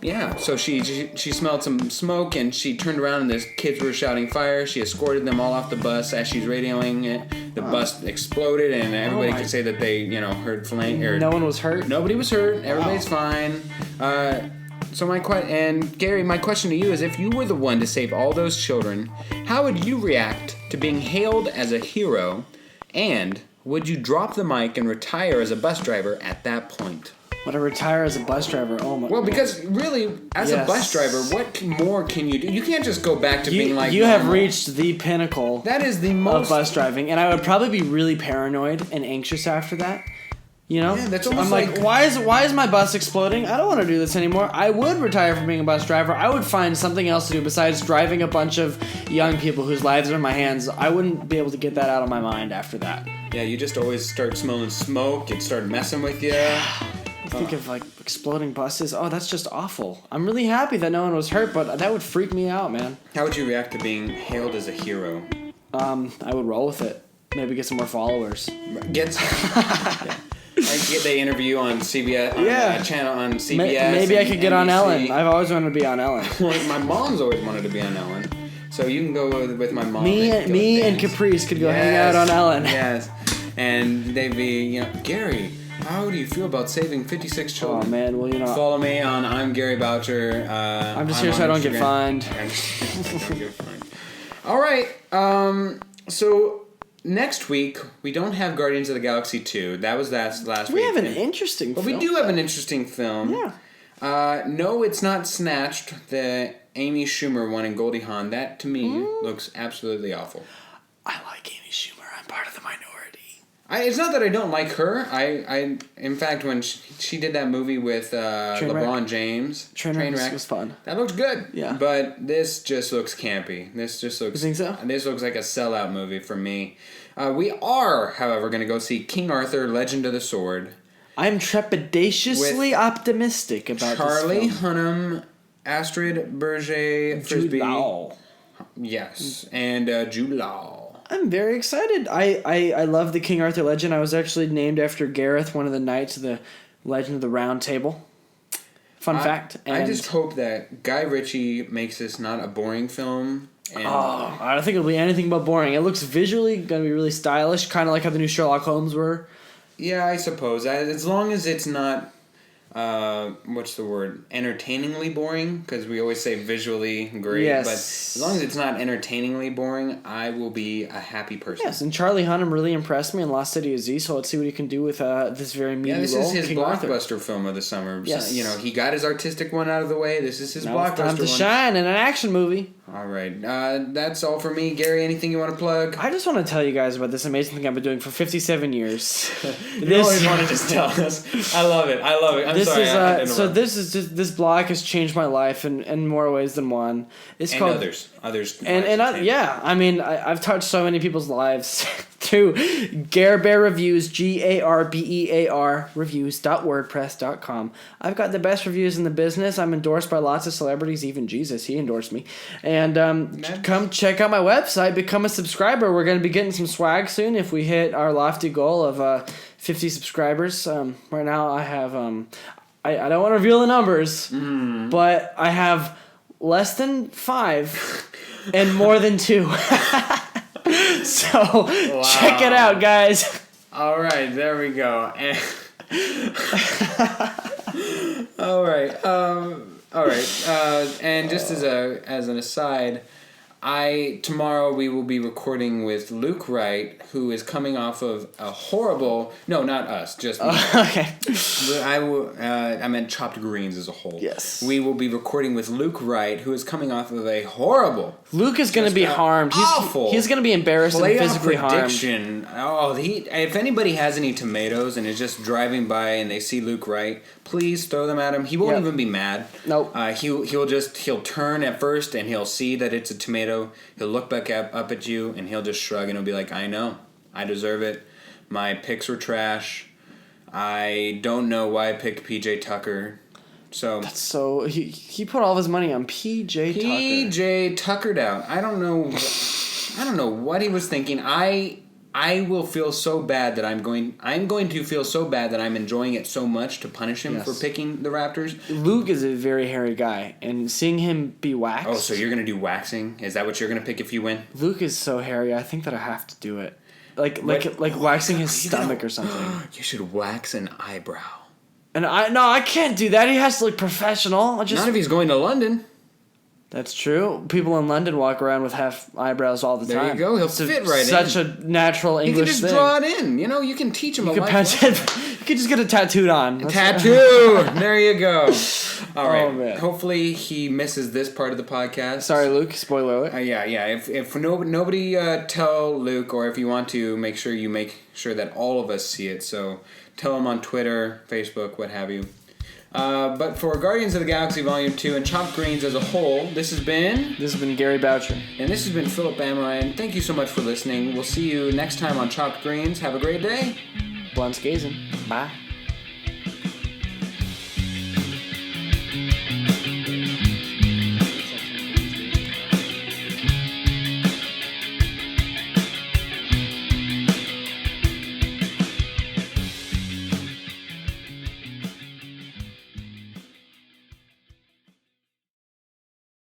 Yeah, so she smelled some smoke, and she turned around and the kids were shouting fire. She escorted them all off the bus. As she's radioing it, the bus exploded, and everybody could say that they, heard flame. No one was hurt? Nobody was hurt. Everybody's fine. So Gary, my question to you is, if you were the one to save all those children, how would you react to being hailed as a hero, and would you drop the mic and retire as a bus driver at that point? Would I retire as a bus driver? Oh my! Well, because really, as a bus driver, what more can you do? You can't just go back to being like. You have reached the pinnacle. That is the most of bus driving, and I would probably be really paranoid and anxious after that. You know, Yeah, that's almost I'm like, why is my bus exploding? I don't want to do this anymore. I would retire from being a bus driver. I would find something else to do besides driving a bunch of young people whose lives are in my hands. I wouldn't be able to get that out of my mind after that. Yeah, you just always start smelling smoke. It started messing with you. I think of like exploding buses. Oh, that's just awful. I'm really happy that no one was hurt, but that would freak me out, man. How would you react to being hailed as a hero? I would roll with it. Maybe get some more followers. They interview on CBS, on a channel on CBS. Maybe I could get on NBC. Ellen. I've always wanted to be on Ellen. My mom's always wanted to be on Ellen. So you can go with my mom. Me and Caprice could go hang out on Ellen. Yes. And they'd be, Gary, how do you feel about saving 56 children? Oh, man. Well, Follow me on I'm Gary Boucher. I'm just here so I don't get fined. All right. So next week, we don't have Guardians of the Galaxy 2. That was last week. We have an interesting film. But we do have an interesting film. Yeah. No, it's not Snatched, the Amy Schumer one and Goldie Hawn. That, to me, looks absolutely awful. I like Amy Schumer. I'm part of the minority. It's not that I don't like her. In fact, when she did that movie with LeBron James, Trainwreck was fun. That looked good. Yeah. But this just looks campy. This just looks. You think so? This looks like a sellout movie for me. We are, however, going to go see King Arthur: Legend of the Sword. I'm trepidatiously optimistic about Charlie this film. Hunnam, Astrid Berger, Frisbee. Jude Law. Yes, and Jude Law. I'm very excited. I love the King Arthur legend. I was actually named after Gareth, one of the knights of the Legend of the Round Table. Fun fact. And I just hope that Guy Ritchie makes this not a boring film. And I don't think it'll be anything but boring. It looks visually going to be really stylish, kind of like how the new Sherlock Holmes were. Yeah, I suppose. As long as it's not, what's the word? Entertainingly boring, because we always say visually great. Yes. But as long as it's not entertainingly boring, I will be a happy person. Yes, and Charlie Hunnam really impressed me in Lost City of Z, so let's see what he can do with this very meaty role. This is his King blockbuster Arthur. film of the summer. Yes. So, he got his artistic one out of the way. This is his Now blockbuster it's time to one. shine in an action movie. All right. That's all for me. Gary, anything you want to plug? I just want to tell you guys about this amazing thing I've been doing for 57 years. You always want to just tell us. I love it. I'm sorry. This blog has changed my life in more ways than one. It's and called others. I've touched so many people's lives through Gare Bear Reviews, GARBEAR reviews.wordpress.com. I've got the best reviews in the business. I'm endorsed by lots of celebrities, even Jesus, he endorsed me. And come check out my website, become a subscriber. We're going to be getting some swag soon if we hit our lofty goal of 50 subscribers. Right now I have I don't want to reveal the numbers, but I have less than 5 and more than 2. So check it out, guys. All right, there we go. All right. And just as an aside, tomorrow we will be recording with Luke Wright, who is coming off of a horrible. No, not us. Just me. Okay. I meant Chopped Greens as a whole. Yes. We will be recording with Luke Wright, who is coming off of a horrible. Luke is going to be harmed. He's going to be embarrassed and physically prediction. harmed. If anybody has any tomatoes and is just driving by and they see Luke Wright, please throw them at him. He won't even be mad. Nope. He'll turn at first and he'll see that it's a tomato. He'll look back up at you and he'll just shrug and he'll be like, I know. I deserve it. My picks were trash. I don't know why I picked PJ Tucker. So he put all of his money on PJ Tucker. PJ Tuckered out. I don't know what he was thinking. I will feel so bad that I'm going to feel so bad that I'm enjoying it so much to punish him for picking the Raptors. Luke is a very hairy guy, and seeing him be waxed. Oh, so you're going to do waxing? Is that what you're going to pick if you win? Luke is so hairy. I think that I have to do it. Like waxing his stomach or something. You should wax an eyebrow. And I can't do that. He has to look professional. Not if he's going to London. That's true. People in London walk around with half eyebrows all the time. There you go. He'll fit right in. Such a natural English thing. You can just draw it in. You can teach him a life. You could just get it tattooed on. Tattoo! There you go. All right. Man. Hopefully he misses this part of the podcast. Sorry, Luke. Spoiler alert. Yeah. If nobody tell Luke, or if you want to, make sure that all of us see it. So Tell them on Twitter, Facebook, what have you. But for Guardians of the Galaxy Volume 2 and Chopped Greens as a whole, this has been Gary Boucher. And this has been Philip Amerine. Thank you so much for listening. We'll see you next time on Chopped Greens. Have a great day. Blunt's gazing. Bye.